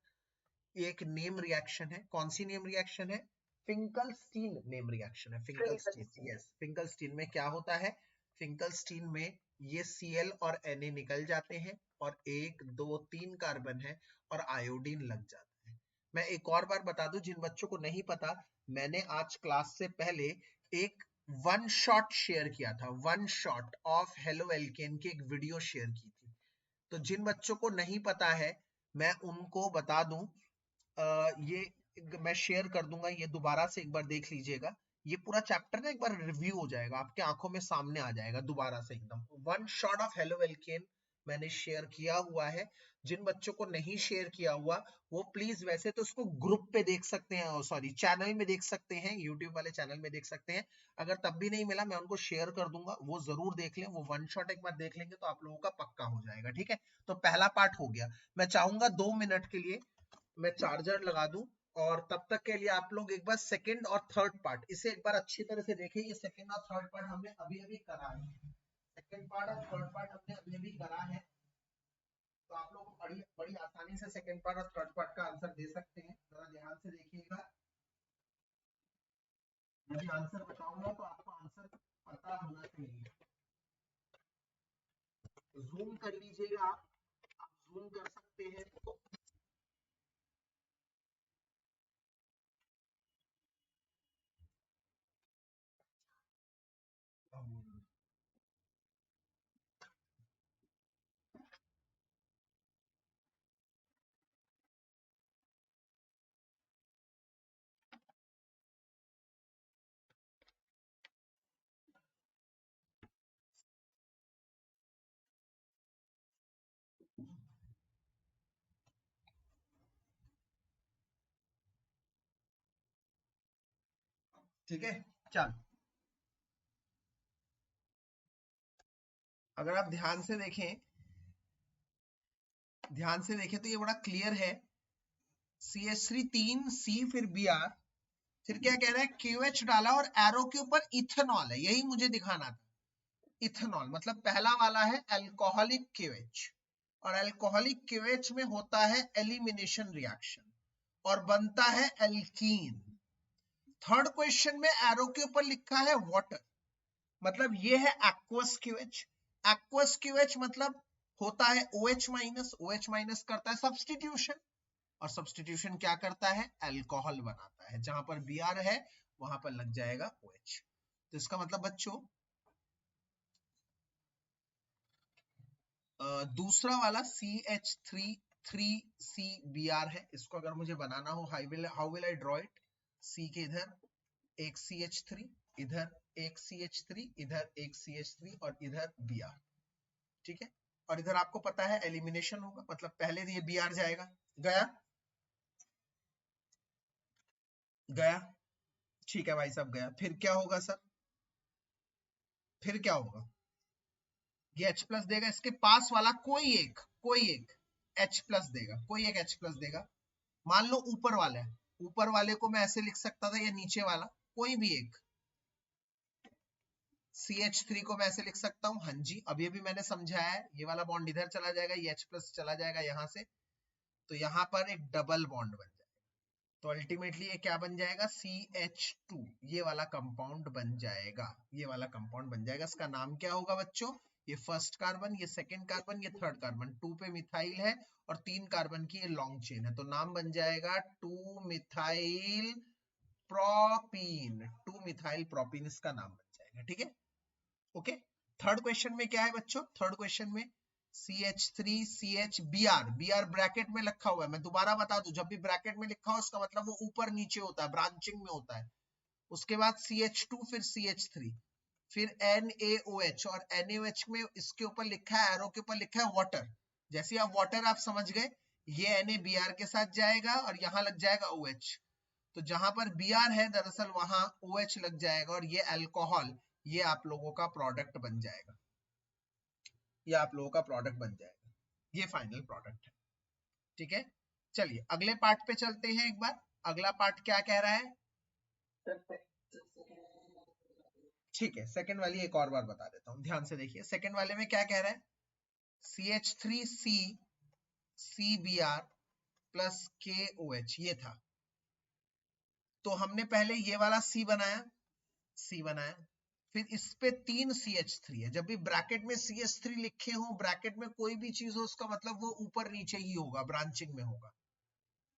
एक नेम रिएक्शन है, कौन सी नेम रिएक्शन है? फिंकलस्टीन नेम रिएक्शन है, फिंकलस्टीन। यस, फिंकलस्टीन में क्या होता है? फिंकलस्टीन में ये Cl और Na निकल जाते हैं, और 1 2 3 कार्बन है और आयोडीन लग जाता है। मैं एक और बार बता दूं जिन बच्चों को नहीं पता, मैंने आज क्लास से पहले एक वन शॉट शेयर किया था, one shot of halo alkane की एक वीडियो शेयर की थी। तो जिन बच्चों को नहीं पता है, मैं उनको बता दूं, ये मैं शेयर कर दूंगा, ये दोबारा से एक बार देख लीजिएगा। ये पूरा चैप्टर ना एक बार रिव्यू हो जाएगा, आपके आंखों में सामने आ जाएगा दोबारा से एकदम। One shot of halo alkane मैंने शेयर किया हुआ है। जिन बच्चों को नहीं शेयर किया हुआ, वो प्लीज, वैसे तो उसको ग्रुप पे देख सकते हैं, सॉरी चैनल में देख सकते हैं, यूट्यूब वाले चैनल में देख सकते हैं। अगर तब भी नहीं मिला, मैं उनको शेयर कर दूंगा, वो जरूर देख लें। वो वन शॉट एक बार देख लेंगे तो आप लोगों का पक्का हो जाएगा। ठीक है, तो पहला पार्ट हो गया। मैं चाहूंगा 2 मिनट के लिए मैं चार्जर लगा दूं, और तब तक के लिए आप लोग एक बार सेकंड और थर्ड पार्ट इसे एक बार अच्छी तरह से देखिए। ये सेकंड और थर्ड पार्ट हमने अभी अभी करा है, सेकंड पार्ट और थर्ड पार्ट हमने अभी अभी करा है, तो आप लोग बड़ी बड़ी आसानी से सेकंड पार्ट और थर्ड पार्ट का आंसर दे सकते हैं। जरा ध्यान से देखिएगा, यदि आंसर बताऊंगा तो आपको आंसर पता होना चाहिए। जूम कर लीजिएगा, आप जूम कर सकते हैं। ठीक है, चल, अगर आप ध्यान से देखें तो ये बड़ा क्लियर है। CH3 3 C फिर Br, फिर क्या कह रहा है? QH डाला और एरो के ऊपर इथेनॉल है, यही मुझे दिखाना था। इथेनॉल मतलब पहला वाला है अल्कोहलिक QH, और अल्कोहलिक QH में होता है एलिमिनेशन रिएक्शन और बनता है एल्कीन। थर्ड क्वेश्चन में एरो के ऊपर लिखा है वाटर, मतलब ये है एक्वस QH। एक्वस QH मतलब होता है OH माइनस, OH माइनस करता है सब्स्टिट्यूशन, और सब्स्टिट्यूशन क्या करता है, अल्कोहल बनाता है। जहां पर Br है वहां पर लग जाएगा OH। तो इसका मतलब बच्चों दूसरा वाला CH3 है, इसको अगर मुझे बनाना हो how will I draw it, C के इधर एक CH3, इधर एक CH3, इधर एक CH3 और इधर Br, ठीक है। और इधर आपको पता है एलिमिनेशन होगा, मतलब पहले ये Br जाएगा, गया गया, ठीक है भाई साहब गया। फिर क्या होगा सर, फिर क्या होगा, ये H प्लस देगा, इसके पास वाला कोई एक H प्लस देगा, कोई एक H प्लस देगा। मान लो ऊपर वाला है, ऊपर वाले को मैं ऐसे लिख सकता था, या नीचे वाला कोई भी एक CH3 को मैं ऐसे लिख सकता हूँ, हाँ जी। अब ये भी मैंने समझाया है, ये वाला बॉन्ड इधर चला जाएगा, ये H प्लस चला जाएगा यहाँ से, तो यहाँ पर एक डबल बॉन्ड बन जाएगा। तो अल्टीमेटली ये क्या बन जाएगा, CH2, ये वाला कंपाउंड बन जाएगा, ये वाला कंपाउंड बन जाएगा। इसका नाम क्या होगा बच्चों, ये फर्स्ट कार्बन, ये सेकंड कार्बन, ये थर्ड कार्बन, 2 पे मिथाइल है और 3 कार्बन की ये लॉन्ग चेन है, तो नाम बन जाएगा 2 मिथाइल प्रोपीन, 2 मिथाइल प्रोपीन इसका नाम बन जाएगा, ठीक है। ओके, थर्ड क्वेश्चन में क्या है बच्चों, थर्ड क्वेश्चन में Br ब्रैकेट में लिखा हुआ है, मैं दोबारा बता दूं, जब भी ब्रैकेट में लिखा हो उसका मतलब वो ऊपर नीचे होता है, ब्रांचिंग में होता है। उसके बाद CH2, फिर CH3, फिर NaOH, और NaOH में इसके ऊपर लिखा है, एरो के ऊपर लिखा है वाटर। जैसे आप वाटर आप समझ गए, ये NaBr के साथ जाएगा और यहाँ लग जाएगा OH, तो जहां पर Br है दरअसल वहां OH लग जाएगा, और ये अल्कोहल, ये आप लोगों का प्रोडक्ट बन जाएगा, ये आप लोगों का प्रोडक्ट बन जाएगा, ये फाइनल प्रोडक्ट है, ठीक है। चलिए अगले पार्ट पे चलते हैं एक बार, अगला पार्ट क्या कह रहा है, ठीक है। सेकंड वाली एक और बार बता देता हूं, ध्यान से देखिए, सेकंड वाले में क्या कह रहा है, CH3C CBr प्लस KOH, ये था। तो हमने पहले ये वाला C बनाया, फिर इस पे 3 CH3 है। जब भी ब्रैकेट में CH3 लिखे हो, ब्रैकेट में कोई भी चीज हो, उसका मतलब वो ऊपर नीचे ही होगा, ब्रांचिंग में होगा।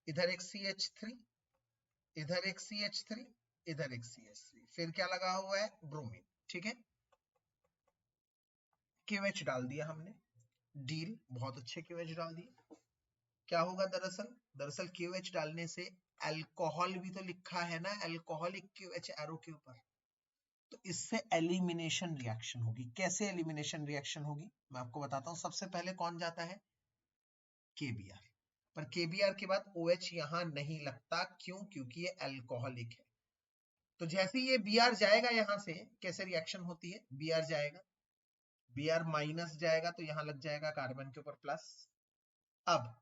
इधर एक CH3, इधर एक CH3, इधर एक CH3, फिर क्या लगा हुआ है, ब्रोमीन, ठीक है। KOH डाल दिया हमने, डील, बहुत अच्छे KOH डाल दिए। क्या होगा दरअसल KOH डालने से अल्कोहल भी तो लिखा है ना, अल्कोहलिक KOH एरो के ऊपर, तो इससे एलिमिनेशन रिएक्शन होगी। कैसे एलिमिनेशन रिएक्शन होगी मैं आपको बताता हूं। सबसे पहले कौन जाता है, KBr, पर KBr के बाद OH यहां नहीं लगता, क्यों, क्योंकि ये अल्कोहलिक है। तो जैसे ये Br जाएगा यहां से, कैसे रिएक्शन होती है, Br जाएगा, Br माइनस जाएगा, तो यहां लग जाएगा कार्बन के ऊपर प्लस। अब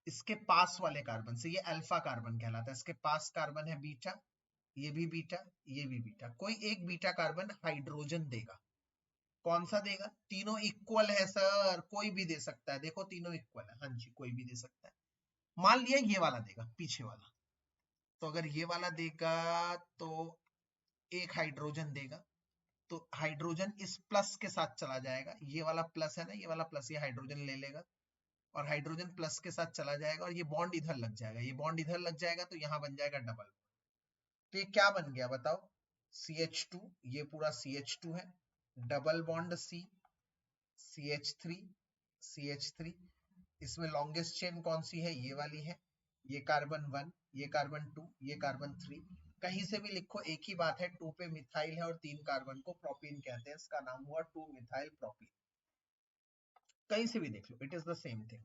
इसके पास वाले कार्बन से, ये अल्फा कार्बन कहलाता है, इसके पास कार्बन है बीटा, ये भी बीटा, ये भी बीटा, कोई एक बीटा कार्बन हाइड्रोजन देगा। कौन सा देगा, तीनों इक्वल है सर, कोई भी दे सकता है, देखो तीनों इक्वल है, हाँ जी कोई भी दे सकता है। मान लिया ये वाला देगा, पीछे वाला, तो अगर ये वाला देगा तो एक हाइड्रोजन देगा, तो हाइड्रोजन इस प्लस के साथ चला जाएगा, ये वाला प्लस है ना, ये वाला प्लस, ये हाइड्रोजन ले लेगा और हाइड्रोजन प्लस के साथ चला जाएगा, और ये बॉन्ड इधर लग जाएगा, ये बॉन्ड इधर लग जाएगा, तो यहाँ बन जाएगा डबल। तो ये क्या बन गया बताओ, CH2, ये पूरा CH2 है, double bond C, CH3, CH3, इसमें लॉन्गेस्ट चेन कौन सी है, ये वाली है, ये कार्बन 1, ये कार्बन 2, ये कार्बन 3, कहीं से भी लिखो एक ही बात है, 2 पे मिथाइल है और 3 कार्बन को प्रोपीन कहते हैं, इसका नाम हुआ 2 मिथाइल प्रोपीन। कहीं से भी देख लो, it is the same thing.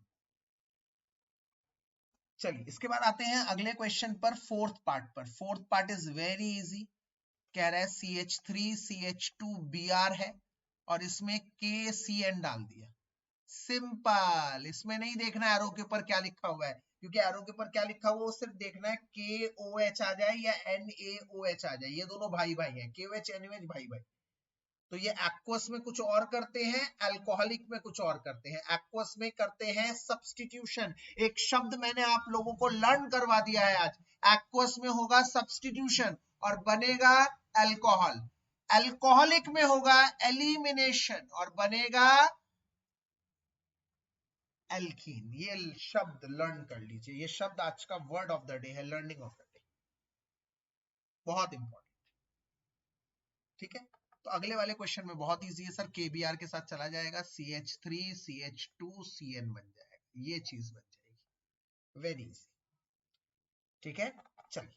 चलिए इसके बाद आते हैं अगले क्वेश्चन पर, फोर्थ पार्ट पर। Fourth part is very easy, कह रहा है CH3 CH2 Br है और इसमें KCN डाल दिया। सिंपल, इसमें नहीं देखना एरो के ऊपर क्या लिखा हुआ है, क्योंकि एरो के ऊपर क्या लिखा हुआ है सिर्फ देखना है KOH आ जाए या NaOH आ जाए, ये दोनों भाई भाई हैं, KOH NaOH भाई भाई। तो ये एक्वस में कुछ और करते हैं, अल्कोहलिक में कुछ और करते हैं। एक्वस में करते हैं सब्स्टिट्यूशन, एक शब्द मैंने आप लोगों को लर्न करवा दिया है आज, एक्वस में होगा सब्स्टिट्यूशन और बनेगा अल्कोहल। अल्कोहलिक में होगा एलिमिनेशन और बनेगा एल्कीन। ये शब्द लर्न कर लीजिए, ये शब्द आज का वर्ड ऑफ द डे है, लर्निंग ऑफ द डे, बहुत इंपॉर्टेंट। ठीक है, तो अगले वाले क्वेश्चन में बहुत इजी है सर, KBr के साथ चला जाएगा, CH3 CH2 CN बन जाएगा, ये चीज बन जाएगी, वेरी इजी। ठीक है, चलिए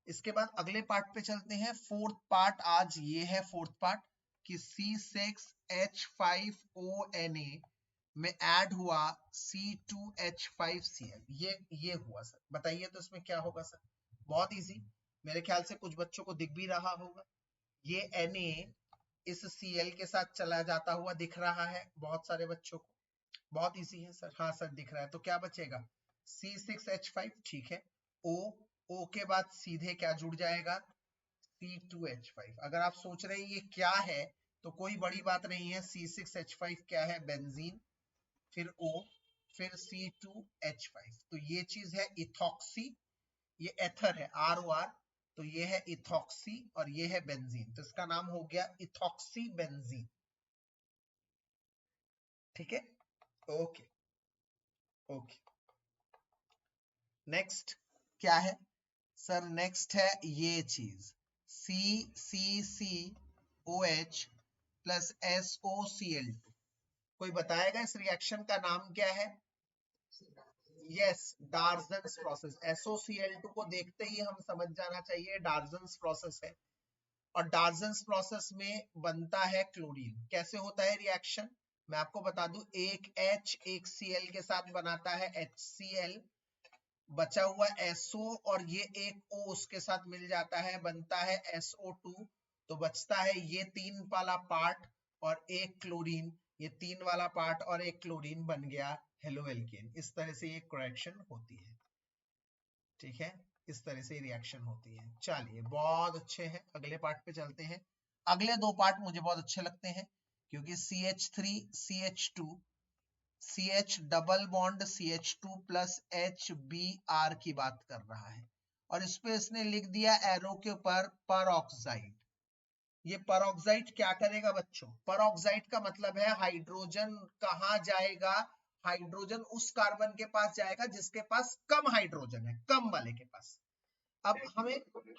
इसके बाद अगले पार्ट पे चलते हैं। फोर्थ पार्ट आज ये है, फोर्थ पार्ट कि C6H5ONa में ऐड हुआ C2H5Cl, ये हुआ सर, बताइए तो इसमें क्या होगा सर? बहुत इजी, मेरे ख्याल से कुछ बच्चों को दिख भी रहा होगा, ये Na इस Cl के साथ चला जाता हुआ दिख रहा है बहुत सारे बच्चों को, बहुत इजी है सर। हाँ सर दिख रहा है, तो क्या बचेगा? C6H5, ठीक है, O के बाद सीधे क्या जुड़ जाएगा? C2H5। अगर आप सोच रहे हैं ये क्या है, तो कोई बड़ी बात नहीं है, C6H5 क्या है? बेंजीन, फिर O, फिर C2H5, तो ये चीज है इथॉक्सी, ये एथर है ROR, तो ये है इथॉक्सी और ये है बेंजीन, तो इसका नाम हो गया इथॉक्सी बेंजीन। ठीक है, ओके ओके। नेक्स्ट क्या है सर? नेक्स्ट है ये चीज CCCOH प्लस SOCl2। कोई बताएगा इस रिएक्शन का नाम क्या है? Yes, डार्जन्स process. SOCl2 को देखते ही हम समझ जाना चाहिए डार्जन्स प्रोसेस है, और डार्जन्स प्रोसेस में बनता है क्लोरीन। कैसे होता है रिएक्शन? मैं आपको बता दूं, एक H एक Cl के साथ बनाता है HCl, बचा हुआ SO और ये एक O उसके साथ मिल जाता है, बनता है SO2, तो बचता है ये 3 वाला पार्ट और एक क्लोरीन, ये 3 वाला पार्ट और एक क्लोरीन बन गया हेलोएल्केन। इस तरह से ये रिएक्शन होती है। ठीक है, इस तरह से रिएक्शन होती है। चलिए बहुत अच्छे हैं, अगले पार्ट पे चलते हैं। अगले दो पार्ट मुझे बहुत अच्छे लगते हैं, क्योंकि CH3 CH2 CH double bond CH2 plus HBr की बात कर रहा है, और इस पे इसने लिख दिया एरो के ऊपर परऑक्साइड। ये परऑक्साइड क्या करेगा बच्चों? परऑक्साइड का मतलब है हाइड्रोजन कहाँ जाएगा? हाइड्रोजन उस कार्बन के पास जाएगा जिसके पास कम हाइड्रोजन है, कम वाले के पास। अब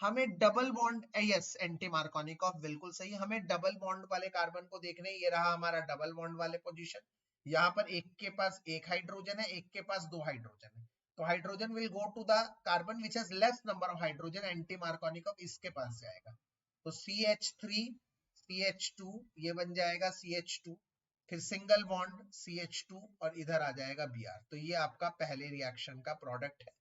हमें double bond, yes anti Markovnikov बिल्कुल सही, हमें डबल बॉन्ड वाले कार्बन को देखने, ये रहा हमारा डबल बॉन्ड वाले पोजीशन, यहाँ पर एक के पास एक हाइड्रोजन है, एक के पास 2 हाइड्रोजन है, तो hydrogen will go to the carbon which has less number of hydrogen, anti Markovnikov इसके पास जाएगा, तो CH3 CH2 ये बन जाएगा CH2, फिर सिंगल बॉन्ड CH2 और इधर आ जाएगा Br, तो ये आपका पहले रिएक्शन का प्रोडक्ट है।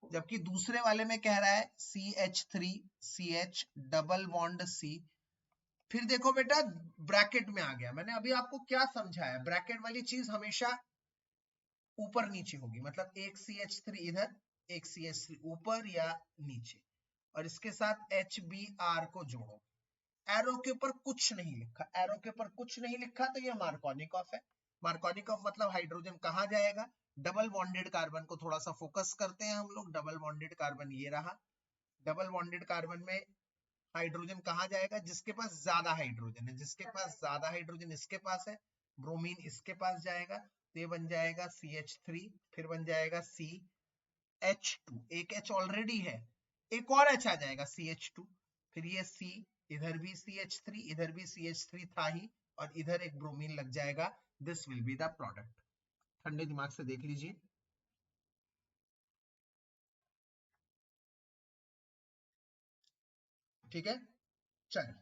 जबकि दूसरे वाले में कह रहा है CH3 CH double bond C, फिर देखो बेटा ब्रैकेट में आ गया। मैंने अभी आपको क्या समझाया, ब्रैकेट वाली चीज हमेशा ऊपर नीचे होगी, मतलब एक CH3 इधर, एक CH3 ऊपर या नीचे, और इसके साथ HBr को जोड़ो। एरो के ऊपर कुछ नहीं लिखा, एरो के ऊपर कुछ नहीं लिखा, तो ये मार्कोनिकॉफ है। मार्कोनिकॉफ मतलब हाइड्रोजन कहाँ जाएगा? डबल बॉन्डेड कार्बन को थोड़ा सा फोकस करते हैं हम लोग। डबल बॉन्डेड कार्बन ये रहा, डबल बॉन्डेड कार्बन में हाइड्रोजन कहाँ जाएगा? जिसके पास ज्यादा हाइड्रोजन है, जिसके पास ज्यादा हाइड्रोजन इसके पास है, ब्रोमीन इसके पास जाएगा, तो ये बन जाएगा CH3, फिर बन जाएगा CH2, एक H ऑलरेडी है, एक और H आ जाएगा CH2, फिर ये C, इधर भी CH3, इधर भी CH3 था ही, और इधर एक ब्रोमीन लग जाएगा। This will be the product. ठंडे दिमाग से देख लीजिए। ठीक है, चलिए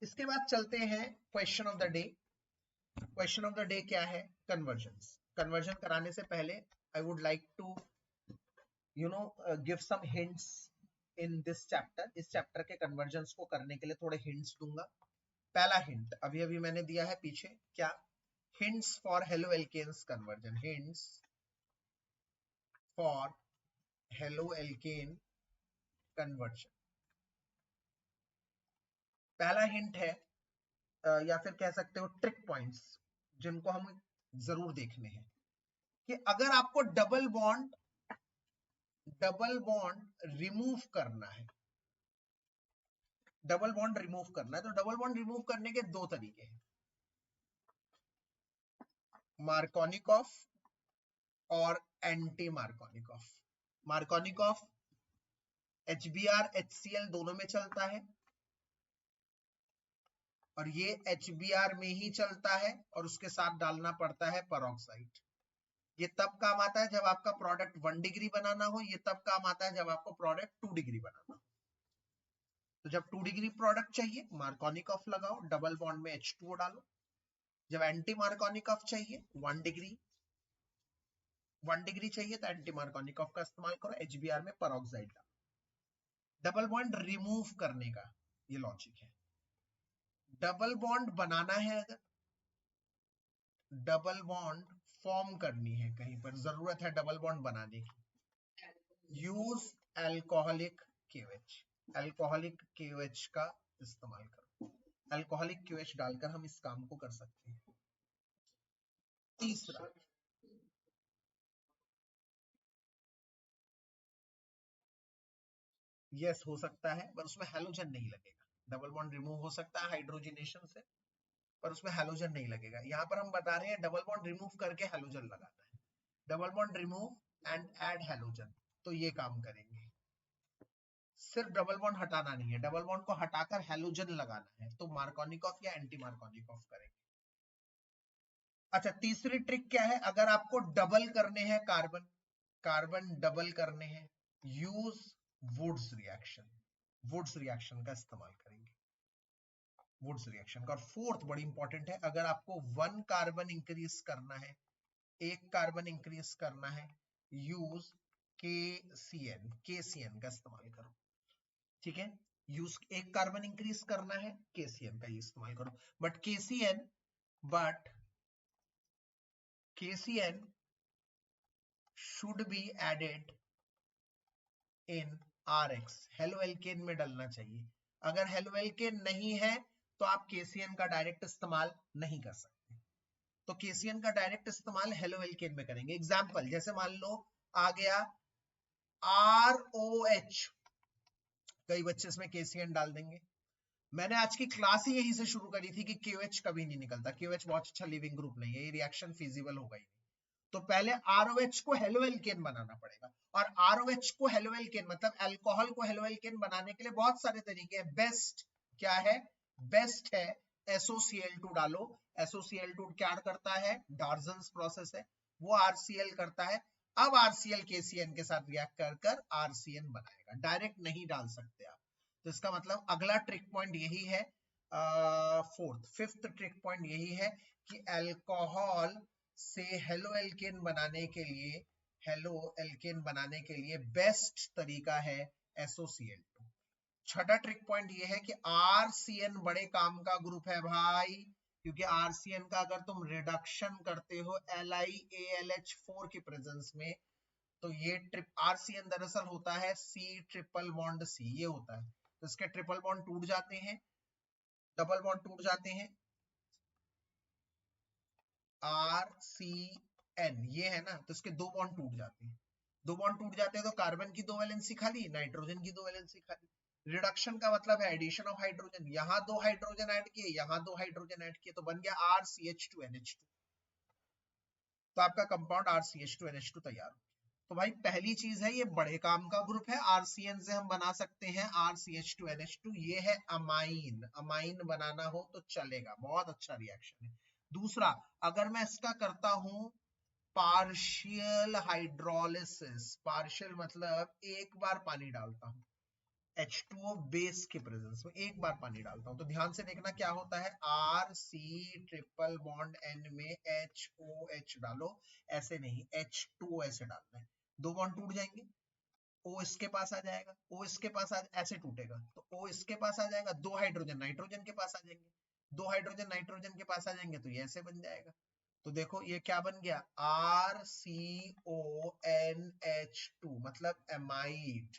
इसके बाद चलते हैं question of the day. Question of the day क्या है? कन्वर्जन। कन्वर्जन कराने से पहले I would like to give some hints in this chapter. इस चैप्टर के कन्वर्जन्स को करने के लिए थोड़े हिंट्स दूंगा। पहला हिंट अभी अभी मैंने दिया है पीछे, क्या? Hints for haloalkanes conversion, hints for haloalkane conversion. पहला हिंट है, या फिर कह सकते हो ट्रिक पॉइंट्स, जिनको हम जरूर देखने हैं, कि अगर आपको डबल बॉन्ड रिमूव करना है, डबल बॉन्ड रिमूव करना है, तो डबल बॉन्ड रिमूव करने के दो तरीके हैं, मार्कोनिकॉफ और anti Markovnikov. Markovnikov HBr HCl दोनों में चलता है और ये HBr में ही चलता है और उसके साथ डालना पड़ता है पेरोक्साइड। ये तब काम आता है जब आपका प्रोडक्ट 1 डिग्री बनाना हो, ये तब काम आता है जब आपको प्रोडक्ट 2 डिग्री बनाना हो। तो जब 2 डिग्री प्रोडक्ट चाहिए मार्कोनिकॉफ लगाओ, डबल बॉन्ड में H2O डालो। जब एंटी मार्कोनिकॉफ चाहिए 1 डिग्री चाहिए तो एंटी मार्कोनिकॉफ का इस्तेमाल करो, HBr में पेरोक्साइड डालो। डबल बॉन्ड रिमूव करने का ये लॉजिक है। डबल बॉन्ड बनाना है, अगर डबल बॉन्ड फॉर्म करनी है, कहीं पर जरूरत है डबल बॉन्ड बनाने की, use alcoholic KOH। Alcoholic KOH का इस्तेमाल करो। अल्कोहलिक KOH डालकर हम इस काम को कर सकते हैं। तीसरा, यस हो सकता है पर उसमें हैलोजन नहीं लगेगा। डबल बॉन्ड रिमूव हो सकता है हाइड्रोजनेशन से, पर उसमें हैलोजन नहीं लगेगा। यहाँ पर हम बता रहे हैं डबल बॉन्ड रिमूव करके हैलोजन लगाना है। Double bond remove and add halogen, तो ये काम करेंगे। सिर्फ डबल बॉन्ड हटाना नहीं है, डबल बॉन्ड को हटाकर हैलोजन लगाना है, तो मार्कोनिकॉफ या एंटी मार्कोनिकॉफ करेंगे। अच्छा, तीसरी ट्रिक क्या है, अगर आपको डबल करने हैं कार्बन, कार्बन डबल करने हैं, use Wurtz reaction. Wurtz reaction का इस्तेमाल करेंगे, वुड्स रिएक्शन का। और फोर्थ बड़ी इंपॉर्टेंट है, अगर आपको 1 कार्बन इंक्रीज करना है, 1 कार्बन इंक्रीज करना है, यूज KCN का इस्तेमाल करो। ठीक है, यूज 1 कार्बन इंक्रीज करना है, KCN का ही इस्तेमाल करो। But KCN should be added in RX, halo alkane में डलना चाहिए। अगर हेलो एल्केन नहीं है तो आप KCN का डायरेक्ट इस्तेमाल नहीं कर सकते। तो KCN का डायरेक्ट इस्तेमाल हेलो एल्केन में करेंगे। एग्जांपल, जैसे मान लो आ गया ROH, कई बच्चे इसमें KCN डाल देंगे। मैंने आज की क्लास ही यहीं से शुरू करी थी कि KOH कभी नहीं निकलता, KOH बहुत अच्छा लिविंग ग्रुप नहीं है, ये रिएक्शन फिजिबल होगा ही नहीं। तो पहले ROH को हेलो एल्केन बनाना पड़ेगा, और ROH को हेलो एल्केन मतलब अल्कोहल को हेलो एल्केन बनाने के लिए बहुत सारे तरीके हैं। बेस्ट क्या है, बेस्ट है SOCl2 डालो। SOCl2 क्या करता है, डार्जन्स प्रोसेस है, वो RCl करता है। अब RCl KCN के साथ रिएक्ट कर कर RCN बनाएगा, डायरेक्ट नहीं डाल सकते आप। तो इसका मतलब अगला ट्रिक पॉइंट यही है, फिफ्थ ट्रिक पॉइंट यही है कि अल्कोहल से हेलो एल्केन बनाने के लिए, हेलो एल्केन बनाने के लिए बेस्ट तरीका है SOCl2। छठा ट्रिक पॉइंट ये है कि RCN बड़े काम का ग्रुप है भाई, क्योंकि RCN का अगर तुम रिडक्शन करते हो LiAlH4 की प्रेजेंस में, तो ये RCN दरअसल होता है C ट्रिपल बॉन्ड C, ये होता है। तो इसके ट्रिपल बॉन्ड टूट जाते हैं, डबल बॉन्ड टूट जाते हैं, RCN ये है ना, तो इसके 2 बॉन्ड टूट जाते हैं। 2 बॉन्ड टूट जाते हैं तो कार्बन की 2 वैलेंसी खाली, नाइट्रोजन की 2 वैलेंसी खाली। रिडक्शन का मतलब है एडिशन ऑफ हाइड्रोजन, यहां 2 हाइड्रोजन ऐड किए, यहां 2 हाइड्रोजन ऐड किए, तो बन गया RCH2NH2। तो आपका कंपाउंड RCH2NH2 तैयार हो। तो भाई पहली चीज है, ये बड़े काम का ग्रुप है, RCN से हम बना सकते हैं RCH2NH2, ये है अमाइन। अमाइन बनाना हो तो चलेगा, बहुत अच्छा रिएक्शन है। दूसरा, अगर मैं इसका करता हूं पार्शियल हाइड्रोलिसिस, पार्शियल मतलब एक बार पानी डालता हूं, H2O बेस के प्रेजेंस में एक बार पानी डालता हूं, तो ध्यान से देखना क्या होता है, RC ट्रिपल बॉन्ड N में HOH डालो, ऐसे नहीं H2O ऐसे डालना है। 2 बॉन्ड टूट जाएंगे, O इसके पास आ जाएगा, O इसके पास ऐसे टूटेगा, तो O इसके पास आ जाएगा, 2 हाइड्रोजन नाइट्रोजन के पास आ जाएंगे, 2 हाइड्रोजन नाइट्रोजन के पास आ जाएंगे, तो ये ऐसे बन जाएगा। तो देखो ये क्या बन गया, RCONH2 मतलब एमाइड,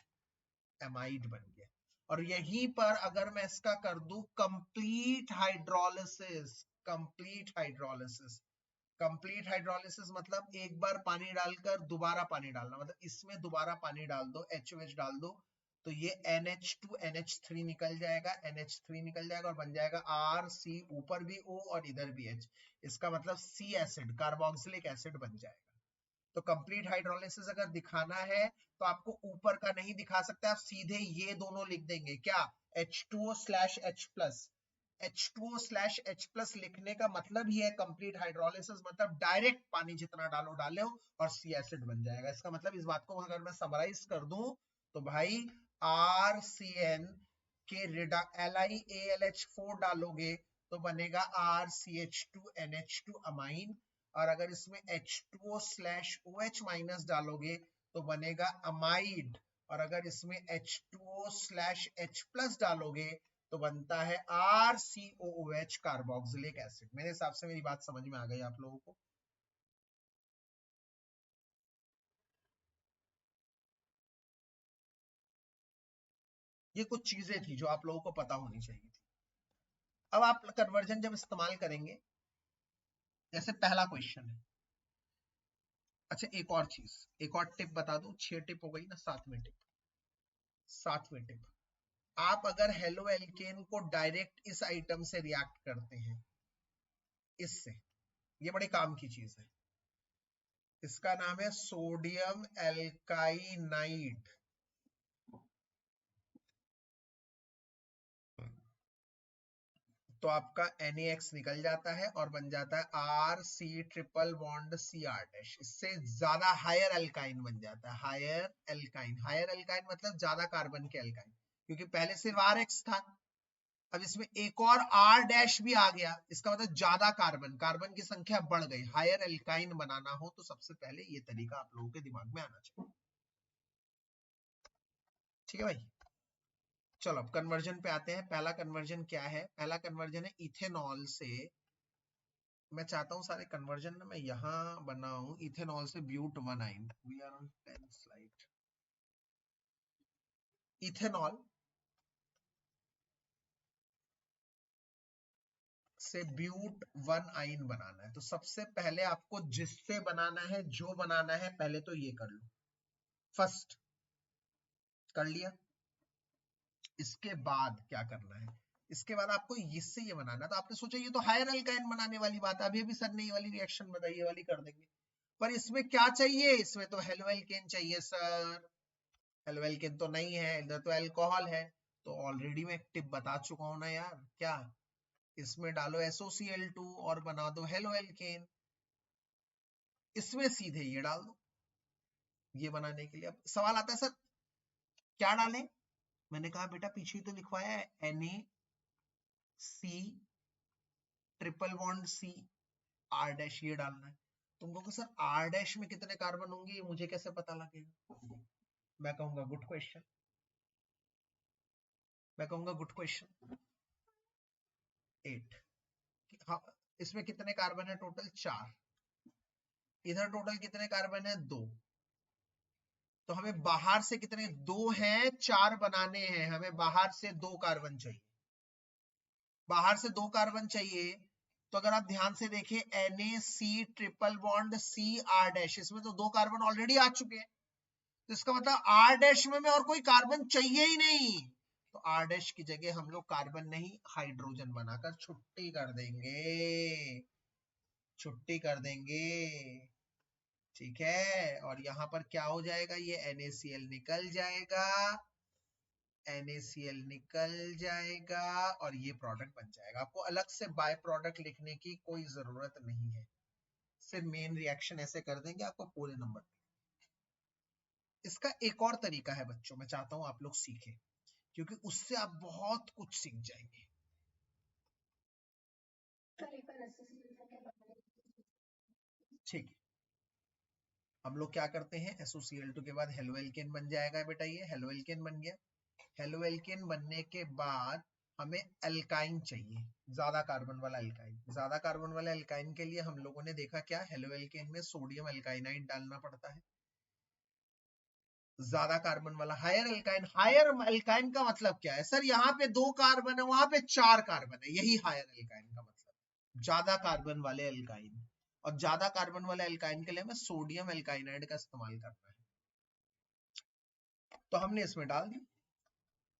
एमाइड बन गया। और यहीं पर अगर मैं इसका कर दूं complete hydrolysis, complete hydrolysis, complete hydrolysis मतलब एक बार पानी डालकर दोबारा पानी डालना, मतलब इसमें दोबारा पानी डाल दो, HOH डाल दो, तो ये NH2 NH3 निकल जाएगा, NH3 निकल जाएगा और बन जाएगा RC, ऊपर भी O और इधर भी H, इसका मतलब C एसिड, कार्बोक्सिलिक एसिड बन जाएगा। तो कंप्लीट हाइड्रोलिसिस अगर दिखाना है तो आपको ऊपर का नहीं दिखा सकते, आप सीधे ये दोनों लिख देंगे, क्या, H2O/H+। H2O/H+ लिखने का मतलब ही है कंप्लीट हाइड्रोलिसिस, मतलब डायरेक्ट पानी जितना डालो डालो और सी एसिड बन जाएगा। इसका मतलब इस बात को अगर मैं समराइज कर दूं तो भाई RCN के LiAlH4 डालोगे तो बनेगा RCH2NH2 अमाइन, और अगर इसमें H2O/OH- डालोगे तो बनेगा अमाइड, और अगर इसमें H2O/H+ डालोगे तो बनता है RCOOH कार्बोक्सिलिक एसिड। मेरे हिसाब से मेरी बात समझ में आ गई आप लोगों को। ये कुछ चीजें थी जो आप लोगों को पता होनी चाहिए थी। अब आप कन्वर्जन जब इस्तेमाल करेंगे, जैसे पहला क्वेश्चन है, अच्छा एक और चीज, एक और टिप बता दूं, 6 टिप हो गई ना, 7वें टिप, 7वें टिप, आप अगर हेलो एल्केन को डायरेक्ट इस आइटम से रिएक्ट करते हैं, इससे, ये बड़े काम की चीज है, इसका नाम है सोडियम एल्काइनाइड। तो आपका NaX निकल जाता है और बन जाता है RC ट्रिपल बॉन्ड Cr इससे ज्यादा हायर एल्काइन बन जाता है, हायर एल्काइन। हायर एल्काइन मतलब ज्यादा कार्बन के एल्काइन, क्योंकि पहले सिर्फ RX था, अब इसमें एक और R- भी आ गया, इसका मतलब ज्यादा कार्बन, कार्बन की संख्या बढ़ गई। हायर एल्काइन बनाना हो तो सबसे पहले ये तरीका आप लोगों के दिमाग में आना चाहिए। ठीक है भाई, चलो अब कन्वर्जन पे आते हैं। पहला कन्वर्जन क्या है, पहला कन्वर्जन है इथेनॉल से, मैं चाहता हूं सारे कन्वर्जन ना मैं यहां बनाऊं, इथेनॉल से ब्यूट-1-आइन। We are on 10th slide. Ethanol से ब्यूट-1-आइन बनाना है, तो सबसे पहले आपको जिससे बनाना है, जो बनाना है, पहले तो ये कर लो, फर्स्ट कर लिया। इसके बाद क्या करना है, इसके बाद आपको इससे ये बनाना है। तो आपने सोचा ये तो हायर एल्काइन बनाने वाली बात है, अभी अभी सर ने ये वाली रिएक्शन बताई, ये वाली कर देंगे, पर इसमें क्या चाहिए, इसमें तो हेलो एल्केन चाहिए सर। हेलो एल्केन तो नहीं है, इधर तो अल्कोहल है। तो ऑलरेडी मैं एक टिप बता चुका हूं ना यार, क्या, इसमें डालो SOCl2 और बना दो हेलो एल्केन, इसमें सीधे ये डाल दो ये बनाने के लिए। अब सवाल आता है सर क्या डालें, मैंने कहा बेटा पीछे तो लिखवाया है NaC triple bond C R- ये डालना है। तुम कहोगे सर R- में कितने कार्बन होंगे, ये मुझे कैसे पता लगेगा, मैं कहूंगा गुड क्वेश्चन, मैं कहूंगा गुड क्वेश्चन। 8, हाँ, इसमें कितने कार्बन है टोटल, 4, इधर टोटल कितने कार्बन है, 2, तो हमें बाहर से कितने, 2 हैं, 4 बनाने हैं, हमें बाहर से 2 कार्बन चाहिए, बाहर से 2 कार्बन चाहिए। तो अगर आप ध्यान से देखें NaC ट्रिपल बॉन्ड CR- इसमें तो 2 कार्बन ऑलरेडी आ चुके हैं, तो इसका मतलब R- में और कोई कार्बन चाहिए ही नहीं, तो R- की जगह हम लोग कार्बन नहीं हाइड्रोजन बनाकर छुट्टी कर देंगे, छुट्टी कर देंगे। ठीक है, और यहां पर क्या हो जाएगा, ये NaCl निकल जाएगा, NaCl निकल जाएगा और ये प्रोडक्ट बन जाएगा। आपको अलग से बाय प्रोडक्ट लिखने की कोई जरूरत नहीं है, सिर्फ मेन रिएक्शन ऐसे कर देंगे, आपको पूरे नंबर। इसका एक और तरीका है बच्चों, मैं चाहता हूं आप लोग सीखें, क्योंकि उससे आप बहुत कुछ सीख जाएंगे। ठीक है, हम लोग क्या करते हैं, SOCl2 के बाद हेलो एल्केन बन जाएगा बेटा, ये हेलो एल्केन बन गया। हेलो एल्केन बनने के बाद हमें एल्काइन चाहिए, ज्यादा कार्बन वाला एल्काइन। ज्यादा कार्बन वाला एल्काइन के लिए हम लोगों ने देखा क्या, हेलो एल्केन में सोडियम एल्काइनाइड डालना पड़ता है, ज्यादा कार्बन वाला हायर एल्काइन। हायर एल्काइन का मतलब क्या है सर, यहाँ पे 2 कार्बन है, वहां पे 4 कार्बन है, यही हायर एल्काइन का मतलब, ज्यादा कार्बन वाले एल्काइन। और ज्यादा कार्बन वाले एल्काइन के लिए हमें सोडियम एल्काइनाइड का इस्तेमाल करना है, तो हमने इसमें डाल दी,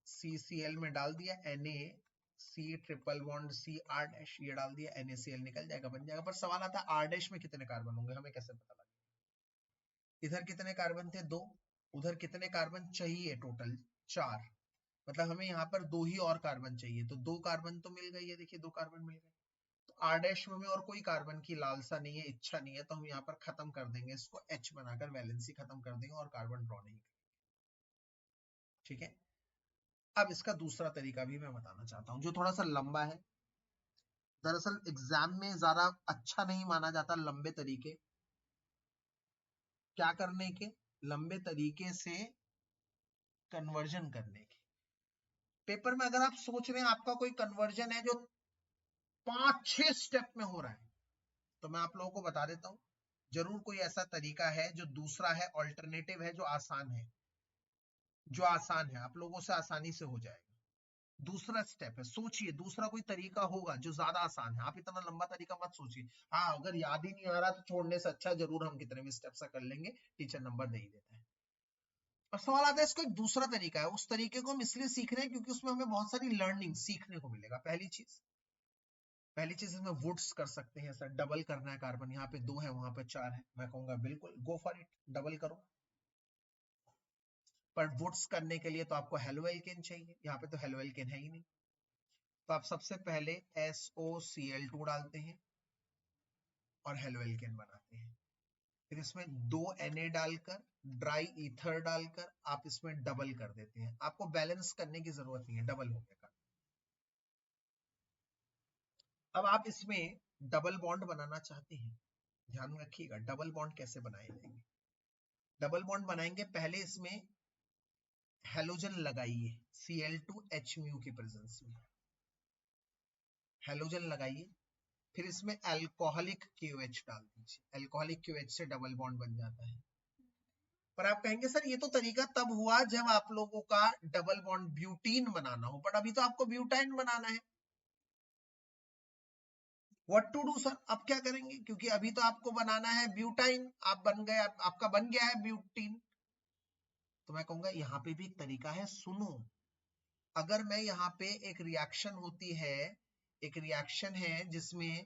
CCl में डाल दिया NaC ट्रिपल बॉन्ड CR- ये डाल दिया, NaCl निकल जाएगा, बन जाएगा। पर सवाल आता है R- में कितने कार्बन होंगे, हमें कैसे पता लगे, इधर कितने कार्बन थे? 2। उधर कितने कार्बन चाहिए? टोटल 4। मतलब हमें यहाँ पर 2 ही और कार्बन चाहिए, तो 2 कार्बन तो मिल गई है। देखिए 2 कार्बन मिल गए। तो R डैश में और कोई कार्बन की लालसा नहीं है, इच्छा नहीं है, तो हम यहाँ पर खत्म कर देंगे इसको, H बनाकर वैलेंसी खत्म कर देंगे और कार्बन ड्रॉ नहीं करेंगे। ठीक है। अब इसका दूसरा तरीका भी मैं बताना चाहता हूँ, जो थोड़ा सा लंबा है। दरअसल एग्जाम में ज्यादा अच्छा नहीं माना जाता लंबे तरीके। क्या करने के? लंबे तरीके से कन्वर्जन करने के। पेपर में अगर आप सोच रहे हैं आपका कोई कन्वर्जन है जो 5-6 स्टेप में हो रहा है, तो मैं आप लोगों को बता देता हूं, जरूर कोई ऐसा तरीका है जो दूसरा है, ऑल्टरनेटिव है, जो आसान है, जो आसान है, आप लोगों से आसानी से हो जाएगा। दूसरा स्टेप है, सोचिए दूसरा कोई तरीका होगा जो ज्यादा आसान है। आप इतना लंबा तरीका मत सोचिए। हाँ, अगर याद ही नहीं आ रहा तो छोड़ने से अच्छा जरूर हम कितने भी स्टेप से कर लेंगे, टीचर नंबर दे ही देता है। और सवाल आता है इसको एक दूसरा तरीका है, उस तरीके को हम इसलिए सीख रहे हैं क्योंकि उसमें हमें बहुत सारी लर्निंग सीखने को मिलेगा। पहली चीज इसमें वुड्स कर सकते हैं सर, डबल करना है कार्बन, यहाँ पे 2 है वहां पे 4 है, मैं कहूंगा बिल्कुल गो फॉर इट, डबल करो। पर वुड्स करने के लिए तो आपको हेलो एल्केन चाहिए, यहाँ पे तो हेलो एल्केन है ही नहीं। तो आप सबसे पहले SOCl2 डालते हैं और हेलो एल्केन बनाते हैं। फिर इसमें 2 Na डालकर, ड्राई ईथर डालकर आप इसमें डबल कर देते हैं। आपको बैलेंस करने की जरूरत नहीं है, डबल हो गया। अब आप इसमें डबल बॉन्ड बनाना चाहते हैं, ध्यान रखिएगा डबल बॉन्ड कैसे बनाए जाएंगे। डबल बॉन्ड बनाएंगे, पहले इसमें हेलोजन लगाइए Cl2H म्यू की प्रेजेंस में, हेलोजन लगाइए। फिर इसमें अल्कोहलिक KOH डाल दीजिए, अल्कोहलिक KOH से डबल बॉन्ड बन जाता है। पर आप कहेंगे सर ये तो तरीका तब हुआ जब आप लोगों का डबल बॉन्ड ब्यूटीन बनाना हो, बट अभी तो आपको ब्यूटाइन बनाना है। What to do sir? अब क्या करेंगे? क्योंकि अभी तो आपको बनाना है ब्यूटाइन, आप बन गए, आपका बन गया है ब्यूटीन। तो मैं कहूंगा यहाँ पे भी एक तरीका है, सुनो। अगर मैं यहाँ पे एक रिएक्शन होती है, एक रिएक्शन है जिसमें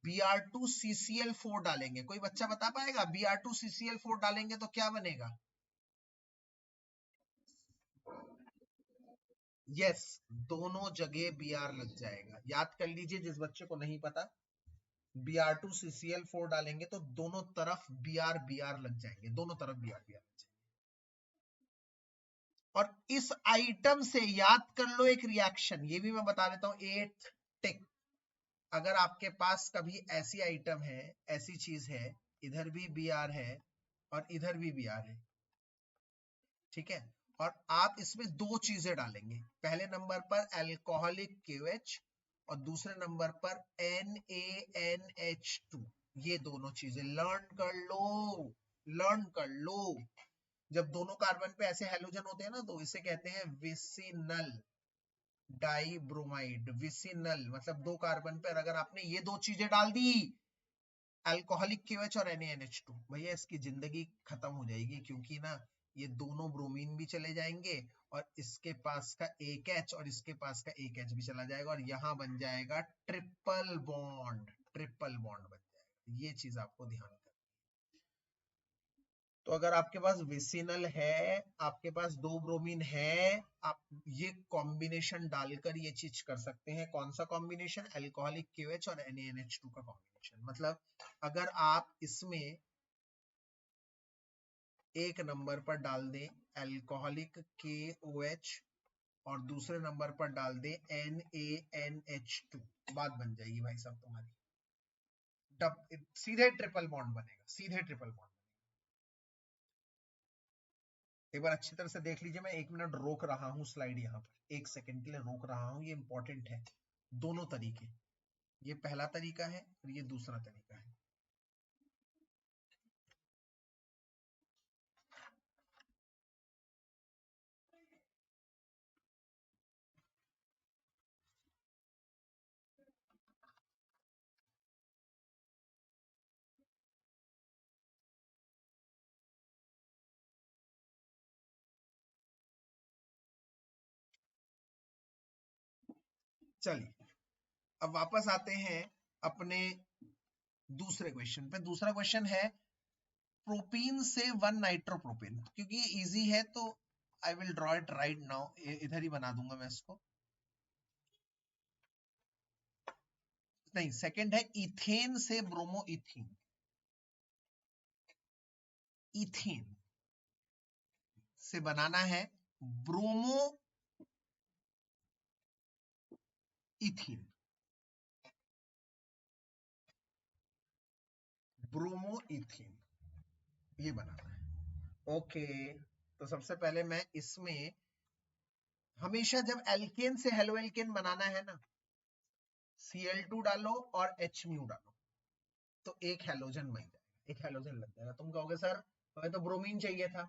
Br2CCl4 डालेंगे, कोई बच्चा बता पाएगा Br2CCl4 डालेंगे तो क्या बनेगा? यस, दोनों जगह Br लग जाएगा। याद कर लीजिए जिस बच्चे को नहीं पता, Br2CCl4 डालेंगे तो दोनों तरफ Br लग जाएंगे, दोनों तरफ Br लग जाएंगे। और इस आइटम से याद कर लो एक रिएक्शन, ये भी मैं बता देता हूं, 8th टिक। अगर आपके पास कभी ऐसी आइटम है, ऐसी चीज है, इधर भी Br है और इधर भी Br है, ठीक है, और आप इसमें 2 चीजें डालेंगे, पहले नंबर पर अल्कोहलिक KOH और दूसरे नंबर पर NaNH2, ये दोनों चीजें लर्न कर लो, लर्न कर लो। जब दोनों कार्बन पे ऐसे हेलोजन होते हैं ना, तो इसे कहते हैं विसिनल डाइब्रोमाइड। विसिनल मतलब 2 कार्बन पर अगर आपने ये 2 चीजें डाल दी, अल्कोहलिक KOH और NaNH2, भैया इसकी जिंदगी खत्म हो जाएगी, क्योंकि ना ये दोनों ब्रोमीन भी चले जाएंगे और इसके पास का एक H और इसके पास का एक H भी चला जाएगा और यहां बन जाएगा ट्रिपल बॉन्ड, ट्रिपल बॉन्ड बन जाएगा। ये चीज आपको ध्यान रखना। तो अगर आपके पास विसिनल है, आपके पास 2 ब्रोमीन है, आप ये कॉम्बिनेशन डालकर ये चीज कर सकते हैं। कौन सा कॉम्बिनेशन? अल्कोहलिक KOH और NaNH2 का कॉम्बिनेशन। मतलब अगर आप इसमें एक नंबर पर डाल दें अल्कोहलिक KOH और दूसरे नंबर पर डाल दें NaNH2, बात बन जाएगी भाई साहब तुम्हारी, सीधे ट्रिपल बॉन्ड बनेगा, सीधे ट्रिपल बॉन्ड। एक बार अच्छी तरह से देख लीजिए, मैं 1 मिनट रोक रहा हूं स्लाइड, यहाँ पर 1 सेकंड के लिए रोक रहा हूं, ये इंपॉर्टेंट है। दोनों तरीके, ये पहला तरीका है और ये दूसरा तरीका है। चलिए अब वापस आते हैं अपने दूसरे क्वेश्चन पे। दूसरा क्वेश्चन है प्रोपीन से 1 नाइट्रोप्रोपेन, क्योंकि ये इजी है तो I will draw it right now, इधर ही बना दूंगा मैं इसको। नहीं, सेकंड है इथेन से ब्रोमो इथीन, इथेन से बनाना है ब्रोमो इथीन, ब्रोमो इथीन ये बनाना है। ओके, तो सबसे पहले मैं इसमें, हमेशा जब एल्केन से हेलो एल्केन बनाना है ना, Cl2 डालो और H म्यू डालो तो एक हेलोजन बन जाएगा, एक हेलोजन लग जाएगा। तुम कहोगे सर हमें तो ब्रोमीन चाहिए था,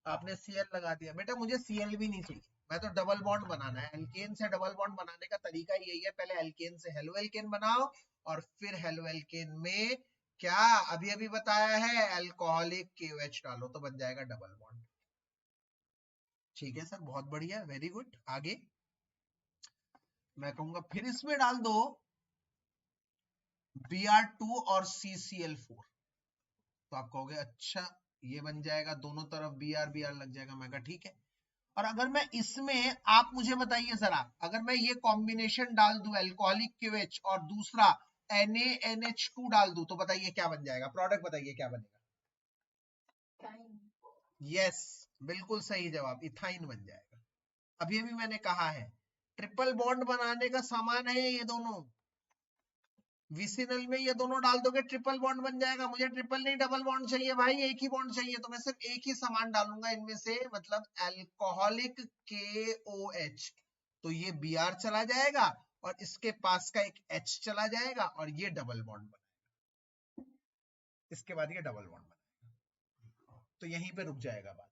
आपने Cl लगा दिया। बेटा मुझे Cl भी नहीं चाहिए, मैं तो डबल बॉन्ड बनाना है। एल्केन से डबल बॉन्ड बनाने का तरीका यही है, पहले एल्केन से हेलो एल्केन बनाओ और फिर हेलो एल्केन में क्या अभी अभी बताया है, अल्कोहलिक KOH डालो तो बन जाएगा डबल बॉन्ड। ठीक है सर, बहुत बढ़िया, वेरी गुड। आगे मैं कहूंगा फिर इसमें डाल दो Br2 और CCl4, तो आप कहोगे अच्छा ये बन जाएगा, दोनों तरफ Br लग जाएगा। मैं कहा ठीक है। और अगर मैं इसमें, आप मुझे बताइए जरा, अगर मैं ये कॉम्बिनेशन डाल दूं अल्कोहलिक KOH और दूसरा NaNH2 डाल दूं तो बताइए क्या बन जाएगा, प्रोडक्ट बताइए क्या बनेगा। यस, बिल्कुल सही जवाब, इथाइन बन जाएगा। अभी अभी मैंने कहा है ट्रिपल बॉन्ड बनाने का सामान है ये दोनों, विसिनल में ये दोनों डाल दोगे ट्रिपल बॉन्ड बन जाएगा। मुझे ट्रिपल नहीं डबल बॉन्ड चाहिए भाई, एक ही बॉन्ड चाहिए, तो मैं सिर्फ एक ही सामान डालूंगा इनमें से, मतलब अल्कोहलिक KOH, तो ये Br चला जाएगा और इसके पास का एक H चला जाएगा और ये डबल बॉन्ड बनेगा, इसके बाद ये डबल बॉन्ड बनेगा, तो यहीं पे रुक जाएगा बात,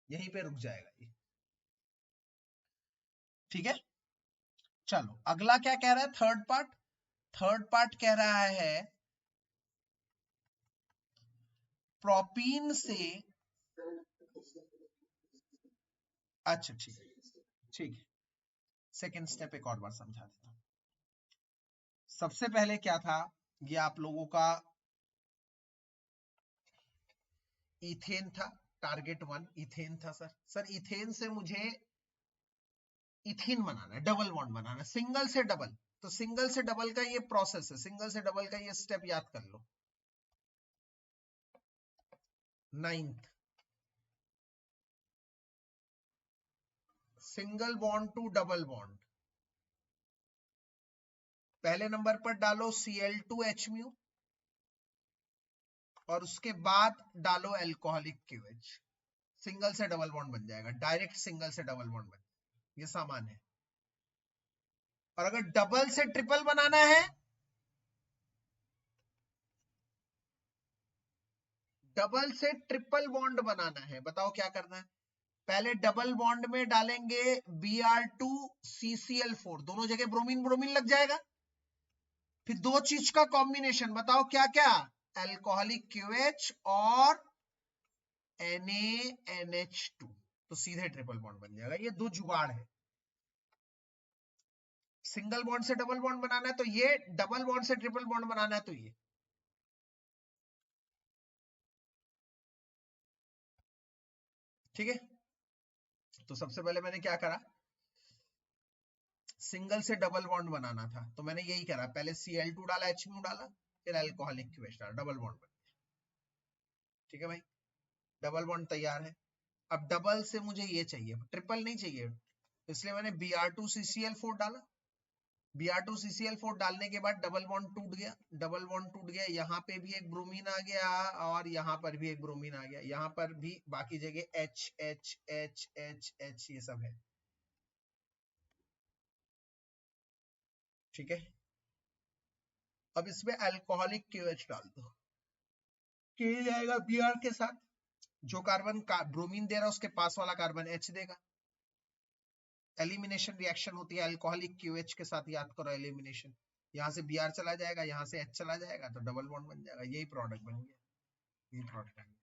यहीं पे रुक जाएगा ये। ठीक है, चलो अगला क्या कह रहा है, थर्ड पार्ट। थर्ड पार्ट कह रहा है प्रोपीन से, अच्छा ठीक है, ठीक है, सेकेंड स्टेप एक और बार समझा देता हूं। सबसे पहले क्या था, ये आप लोगों का इथेन था, टारगेट 1 इथेन था सर। सर इथेन से मुझे इथीन बनाना है, डबल बॉन्ड बनाना है, सिंगल से डबल, तो सिंगल से डबल का ये प्रोसेस है, सिंगल से डबल का ये स्टेप याद कर लो। 9th, single bond to double bond, पहले नंबर पर डालो Cl2H म्यू और उसके बाद डालो अल्कोहलिक KOH, सिंगल से डबल बॉन्ड बन जाएगा, डायरेक्ट सिंगल से डबल बॉन्ड बन जाएगा, ये सामान है। और अगर डबल से ट्रिपल बनाना है, डबल से ट्रिपल बॉन्ड बनाना है, बताओ क्या करना है। पहले डबल बॉन्ड में डालेंगे Br2 CCl4, दोनों जगह ब्रोमीन ब्रोमीन लग जाएगा। फिर दो चीज का कॉम्बिनेशन, बताओ क्या क्या, अल्कोहलिक KOH और NaNH2, तो सीधे ट्रिपल बॉन्ड बन जाएगा। ये दो जुगाड़ है, सिंगल बॉन्ड से डबल बॉन्ड बनाना है तो ये, डबल बॉन्ड से ट्रिपल बॉन्ड बनाना है तो ये। ठीक है, तो सबसे पहले मैंने क्या करा, सिंगल से डबल बॉन्ड बनाना था तो मैंने यही करा, पहले Cl2 डाला, H म्यू डाला, फिर अल्कोहलिक KOH डाला, डबल बॉन्ड बन गया। ठीक है भाई, डबल बॉन्ड तैयार है। अब डबल से मुझे ये चाहिए, ट्रिपल नहीं चाहिए, इसलिए मैंने Br2 CCl4 डाला। Br2 CCl4 डालने के बाद डबल बॉन्ड टूट गया, डबल बॉन्ड टूट गया, यहाँ पे भी एक ब्रोमीन आ गया और यहाँ पर भी एक ब्रोमीन आ गया, यहाँ पर भी बाकी जगह H H H H H ये सब है। ठीक है, अब इसमें अल्कोहलिक KOH डाल दो, K जाएगा Br के साथ, जो कार्बन का ब्रोमीन दे रहा है उसके पास वाला कार्बन H देगा। एलिमिनेशन रिएक्शन होती है अल्कोहलिक KOH के साथ, याद करो एलिमिनेशन, यहाँ से Br चला जाएगा, यहाँ से H चला जाएगा, तो डबल बॉन्ड बन जाएगा, यही प्रोडक्ट बन गया, यही प्रोडक्ट बन गया।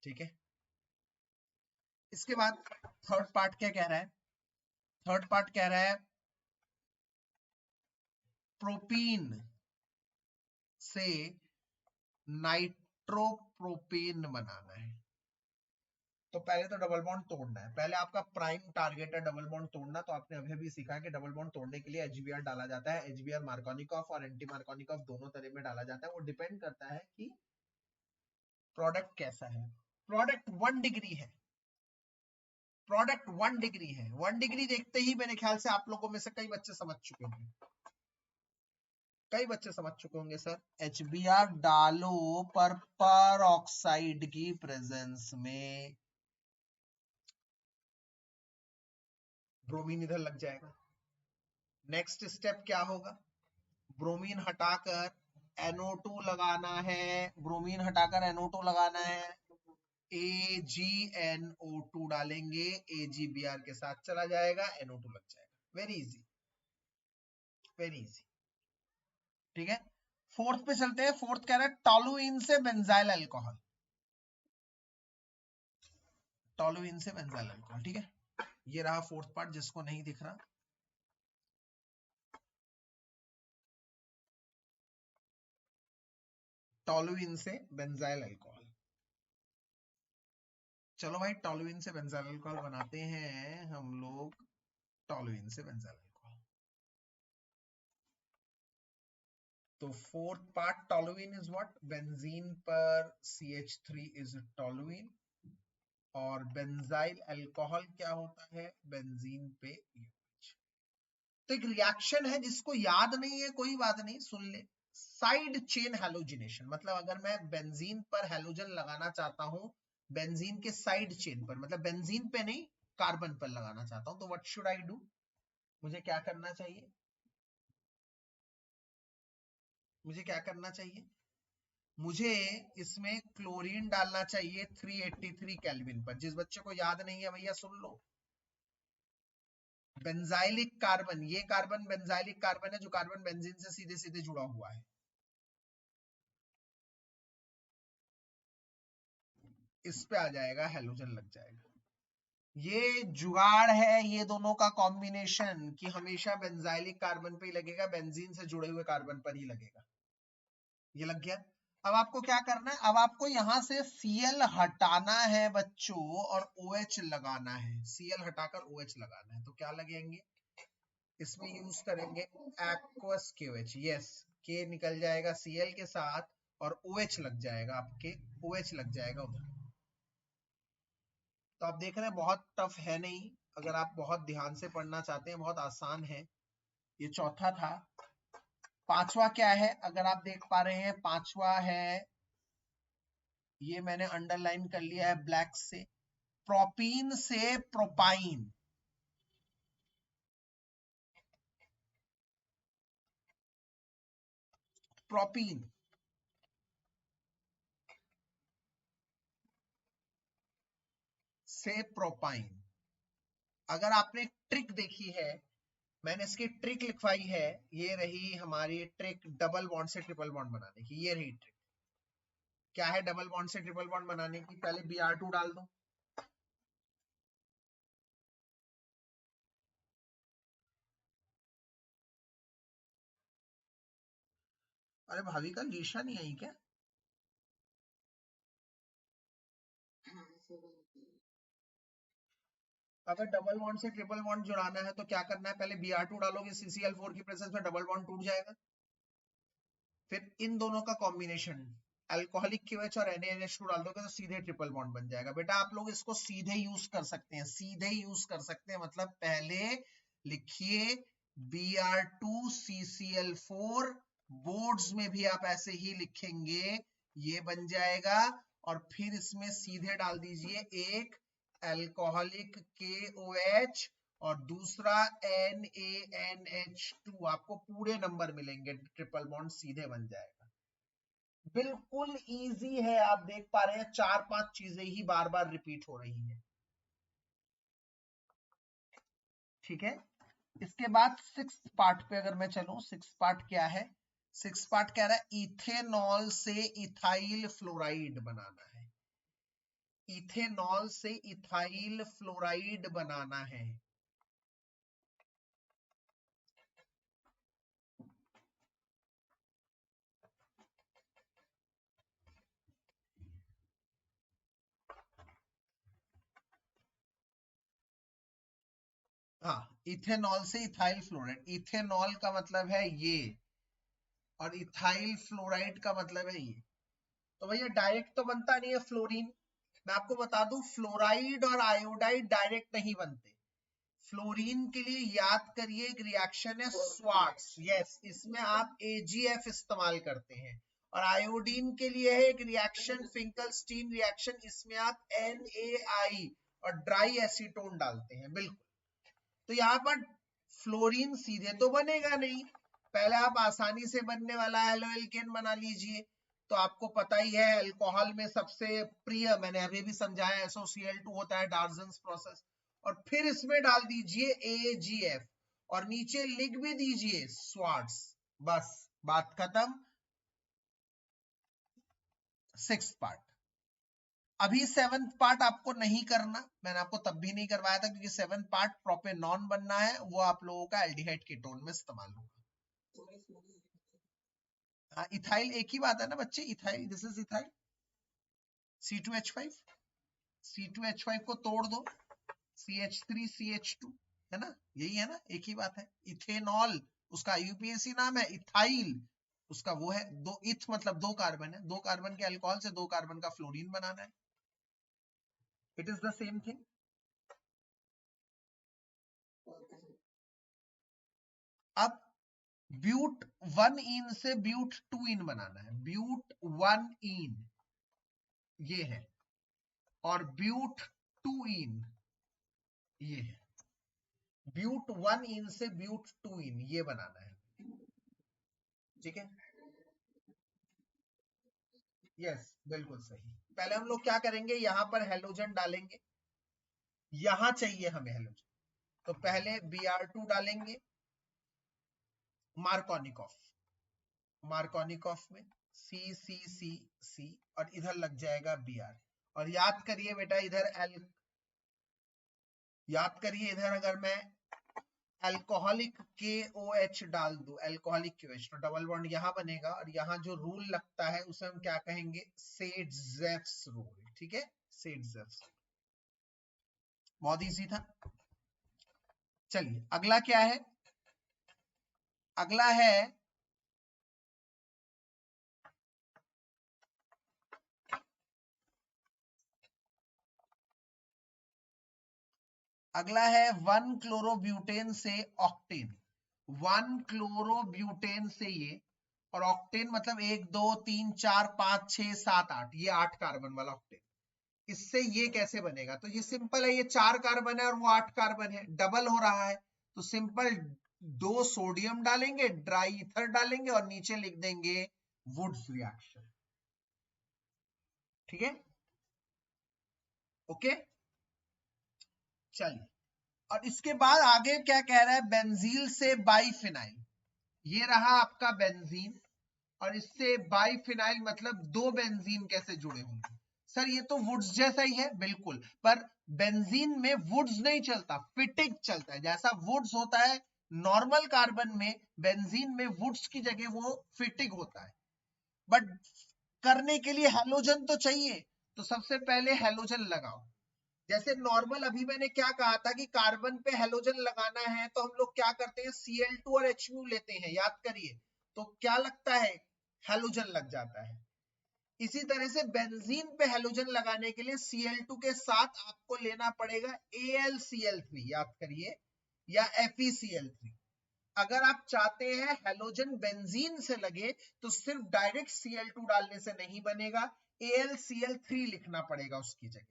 ठीक है, इसके बाद थर्ड पार्ट क्या कह रहा है, थर्ड पार्ट कह रहा है प्रोपीन से नाइट्रोप्रोपेन बनाना है। तो पहले तो डबल बॉन्ड तोड़ना है, पहले आपका प्राइम टारगेट है डबल बॉन्ड तोड़ना। तो आपने अभी भी सीखा कि डबल बॉन्ड तोड़ने के लिए एचबीआर डाला जाता है। एचबीआर मार्कोनिकॉफ और एंटी मार्कोनिकॉफ दोनों तरह में डाला जाता है। वो डिपेंड करता है कि प्रोडक्ट कैसा है। प्रोडक्ट 1 डिग्री है, प्रोडक्ट 1 डिग्री है। 1 डिग्री देखते ही मेरे ख्याल से आप लोगों में से कई बच्चे समझ चुके होंगे, कई बच्चे समझ चुके होंगे सर एचबीआर डालो पर ऑक्साइड की प्रेजेंस में ब्रोमीन इधर लग जाएगा। नेक्स्ट स्टेप क्या होगा, ब्रोमीन हटाकर NO2 लगाना है, ब्रोमीन हटाकर NO2 लगाना है, AgNO2 डालेंगे, AgBr के साथ चला जाएगा, NO2 लग जाएगा। Very easy, very easy. ठीक है, फोर्थ पे चलते हैं। फोर्थ कह रहा है टोलुइन से बेंजाइल अल्कोहल, टोलुइन से बेंजाइल अल्कोहल। ठीक है, ये रहा फोर्थ पार्ट, जिसको नहीं दिख रहा टोलुइन से बेंजाइल अल्कोहल। चलो भाई टोलुइन से बेंजाइल अल्कोहल बनाते हैं हम लोग, टोलुइन से बेंजाइल अल्कोहल। तो fourth part toluene is what, benzene पर CH3 इज टोलुइन, और बेंजाइल अल्कोहल क्या होता है, बेंजीन पे UH। तो एक रिएक्शन है जिसको याद नहीं है कोई बात नहीं, सुन ले। साइड चेन हैलोजिनेशन, मतलब अगर मैं बेंजीन पर हैलोजन लगाना चाहता हूं, बेंजीन के साइड चेन पर, मतलब बेंजीन पे नहीं कार्बन पर लगाना चाहता हूं, तो व्हाट शुड आई डू, मुझे क्या करना चाहिए, मुझे क्या करना चाहिए, मुझे इसमें क्लोरीन डालना चाहिए 383 केल्विन पर। जिस बच्चे को याद नहीं है भैया सुन लो, बेंजाइलिक कार्बन, ये कार्बन बेंजाइलिक कार्बन है जो कार्बन बेंजीन से सीधे सीधे जुड़ा हुआ है, इस पे आ जाएगा हैलोजन लग जाएगा। ये जुगाड़ है ये दोनों का कॉम्बिनेशन कि हमेशा बेंजाइलिक कार्बन पे ही लगेगा, बेंजीन से जुड़े हुए कार्बन पर ही लगेगा। ये लग गया। अब आपको क्या करना है, अब आपको यहां से Cl हटाना है बच्चों और OH लगाना है। Cl हटाकर OH लगाना है, तो क्या लगेंगे, इसमें यूज करेंगे एक्वस KOH। यस, K निकल जाएगा Cl के साथ और OH लग जाएगा, आपके OH लग जाएगा उधर। तो आप देख रहे हैं बहुत टफ है नहीं, अगर आप बहुत ध्यान से पढ़ना चाहते हैं बहुत आसान है। ये चौथा था। पांचवा क्या है, अगर आप देख पा रहे हैं पांचवा है, ये मैंने अंडरलाइन कर लिया है ब्लैक से, प्रोपीन से प्रोपाइन। प्रोपीन से प्रोपाइन। अगर आपने ट्रिक देखी है, मैंने इसकी ट्रिक लिखवाई है, ये रही हमारी ट्रिक डबल बॉन्ड से ट्रिपल बॉन्ड बनाने की। ये रही ट्रिक। क्या है डबल बॉन्ड से ट्रिपल बॉन्ड बनाने की, पहले Br2 डाल दो, अरे भाभी का लीशा नहीं आई क्या, अगर डबल बॉन्ड से ट्रिपल बॉन्ड जुड़ाना है तो क्या करना है, पहले Br2 डालोगे, CCl4 की प्रेजेंस में डबल बॉन्ड टूट जाएगा, फिर इन दोनों का कॉम्बिनेशन अल्कोहलिक KOH और NaNH2 डाल दोगे तो सीधे ट्रिपल बॉन्ड बन जाएगा। बेटा आप लोग इसको सीधे यूज कर सकते हैं, सीधे यूज कर सकते हैं, मतलब पहले लिखिए Br2CCl4, बोर्ड्स में भी आप ऐसे ही लिखेंगे, ये बन जाएगा, और फिर इसमें सीधे डाल दीजिए एक अल्कोहलिक KOH और दूसरा NaNH2, आपको पूरे नंबर मिलेंगे, ट्रिपल बॉन्ड सीधे बन जाएगा। बिल्कुल इजी है, आप देख पा रहे हैं 4-5 चीजें ही बार बार रिपीट हो रही हैं। ठीक है, इसके बाद 6 पार्ट पे अगर मैं चलूं, 6 पार्ट क्या है, 6 पार्ट कह रहा है इथेनॉल से इथाइल फ्लोराइड बनाना है, इथेनॉल से इथाइल फ्लोराइड बनाना है। इथेनॉल से इथाइल फ्लोराइड, इथेनॉल का मतलब है ये और इथाइल फ्लोराइड का मतलब है ये। तो भैया डायरेक्ट तो बनता नहीं है फ्लोरीन। मैं आपको बता दूं फ्लोराइड और आयोडाइड डायरेक्ट नहीं बनते। फ्लोरीन के लिए याद करिए एक रिएक्शन है स्वार्ट्स, यस, इसमें आप AgF इस्तेमाल करते हैं। और आयोडीन के लिए है एक रिएक्शन फिंकलस्टीन रिएक्शन, इसमें आप NaI और ड्राई एसीटोन डालते हैं, बिल्कुल। तो यहाँ पर फ्लोरीन सीधे तो बनेगा नहीं, पहले आप आसानी से बनने वाला हेलोएल्केन बना लीजिए। तो आपको पता ही है अल्कोहल में सबसे प्रिय, मैंने अभी भी समझाया, SOCl2 होता है, डार्जन्स प्रोसेस। और फिर इसमें डाल दीजिए AgF और नीचे लिख भी दीजिए स्वार्ट्स, बस बात खत्म। 6th part. अभी 7th पार्ट आपको नहीं करना, मैंने आपको तब भी नहीं करवाया था क्योंकि 7th पार्ट प्रोपेनॉन बनना है, वो आप लोगों का एल्डिहाइड कीटोन में इस्तेमाल होगा। हाँ, इथाइल एक ही बात है ना बच्चे, ethyl, this is ethyl C2H5, C2H5 को तोड़ दो CH3CH2, है ना, यही है ना, एक ही बात है। इथेनॉल उसका IUPAC नाम है, इथाइल उसका वो है, दो इथ मतलब दो कार्बन है, दो कार्बन के अल्कोहल से दो कार्बन का फ्लोरीन बनाना है। It is the same thing. अब ब्यूट 1 इन से ब्यूट 2 इन बनाना है, ब्यूट 1 इन ये है और ब्यूट 2 इन ये है, ब्यूट 1 इन से ब्यूट 2 इन ये बनाना है, ठीक है। यस, बिल्कुल सही। पहले हम लोग क्या करेंगे, यहां पर हेलोजन डालेंगे, यहां चाहिए हमें हेलोजन, तो पहले Br2 डालेंगे मार्कोनिकॉफ, मार्कोनिकॉफ में C और इधर लग जाएगा Br। और याद करिए बेटा इधर याद करिए इधर अगर मैं अल्कोहलिक KOH डाल दूं, अल्कोहलिक KOH, तो डबल बॉन्ड यहां बनेगा और यहां जो रूल लगता है उसे हम क्या कहेंगे, सेड्जेफ्स रूल, ठीक है, सेड्जेफ्स। बहुत इजी था। चलिए अगला क्या है, अगला है अगला है 1-क्लोरोब्यूटेन से ऑक्टेन, 1-क्लोरोब्यूटेन से ये, और ऑक्टेन मतलब 1 2 3 4 5 6 7 8, ये 8 कार्बन वाला ऑक्टेन। इससे ये कैसे बनेगा, तो ये सिंपल है, ये 4 कार्बन है और वो 8 कार्बन है, डबल हो रहा है, तो सिंपल 2 सोडियम डालेंगे, ड्राई ईथर डालेंगे और नीचे लिख देंगे वुड्स रिएक्शन, ठीक है, ओके। चलिए, और इसके बाद आगे क्या कह रहा है, बेंजील से बाइफिनाइल, ये रहा आपका बेंजीन, और इससे बाइफिनाइल मतलब दो बेंजीन कैसे जुड़े होंगे, सर ये तो वुड्स जैसा ही है, बिल्कुल, पर बेंजीन में वुड्स नहीं चलता, फिटिक चलता है, जैसा वुड्स होता है नॉर्मल कार्बन में, बेंजीन में वुड्स की जगह वो फिटिक होता है। बट करने के लिए हेलोजन तो चाहिए, तो सबसे पहले हेलोजन लगाओ। जैसे नॉर्मल अभी मैंने क्या कहा था कि कार्बन पे हेलोजन लगाना है तो हम लोग क्या करते हैं, Cl2 और H लेते हैं, याद करिए, तो क्या लगता है, हेलोजन लग जाता है। इसी तरह से बेंजीन पे हेलोजन लगाने के लिए Cl2 के साथ आपको लेना पड़ेगा AlCl3, याद करिए, या FeCl3। अगर आप चाहते हैं हेलोजन बेंजीन से लगे तो सिर्फ डायरेक्ट Cl2 डालने से नहीं बनेगा, AlCl3 लिखना पड़ेगा उसकी जगह,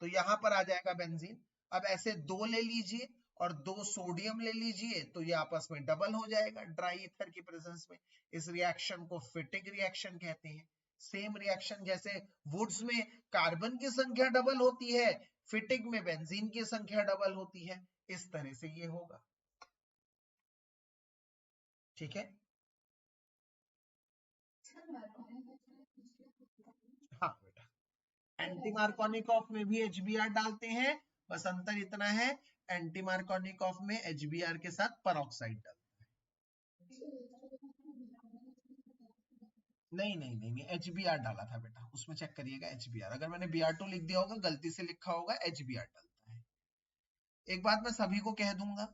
तो यहां पर आ जाएगा बेंजीन। अब ऐसे दो ले लीजिए और दो सोडियम ले लीजिए, तो ये आपस में डबल हो जाएगा ड्राई ईथर की प्रेजेंस में। इस रिएक्शन को फिटिक रिएक्शन कहते हैं। सेम रिएक्शन जैसे वुड्स में कार्बन की संख्या डबल होती है, फिटिक में बेंजीन की संख्या डबल होती है, इस तरह से ये होगा, ठीक है। हाँ बेटा, एंटी मार्कोनिकॉफ में भी HBr डालते हैं, बस अंतर इतना है, एंटी मार्कोनिकॉफ में HBr के साथ पेरोक्साइड डालते हैं। नहीं नहीं नहीं नहीं, HBr डाला था बेटा, उसमें चेक करिएगा HBr, अगर मैंने Br2 लिख दिया होगा गलती से लिखा होगा, HBr डालता है। एक बात मैं सभी को कह दूंगा,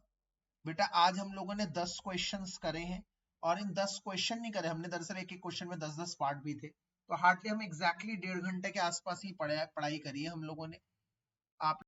बेटा आज हम लोगों ने 10 क्वेश्चंस करे हैं और इन 10 क्वेश्चन नहीं करे हमने, दरअसल एक एक क्वेश्चन में 10-10 पार्ट भी थे, तो हार्डली हम एग्जैक्टली 1.5 घंटे के आसपास ही पढ़ाई करी है हम लोगों ने। आप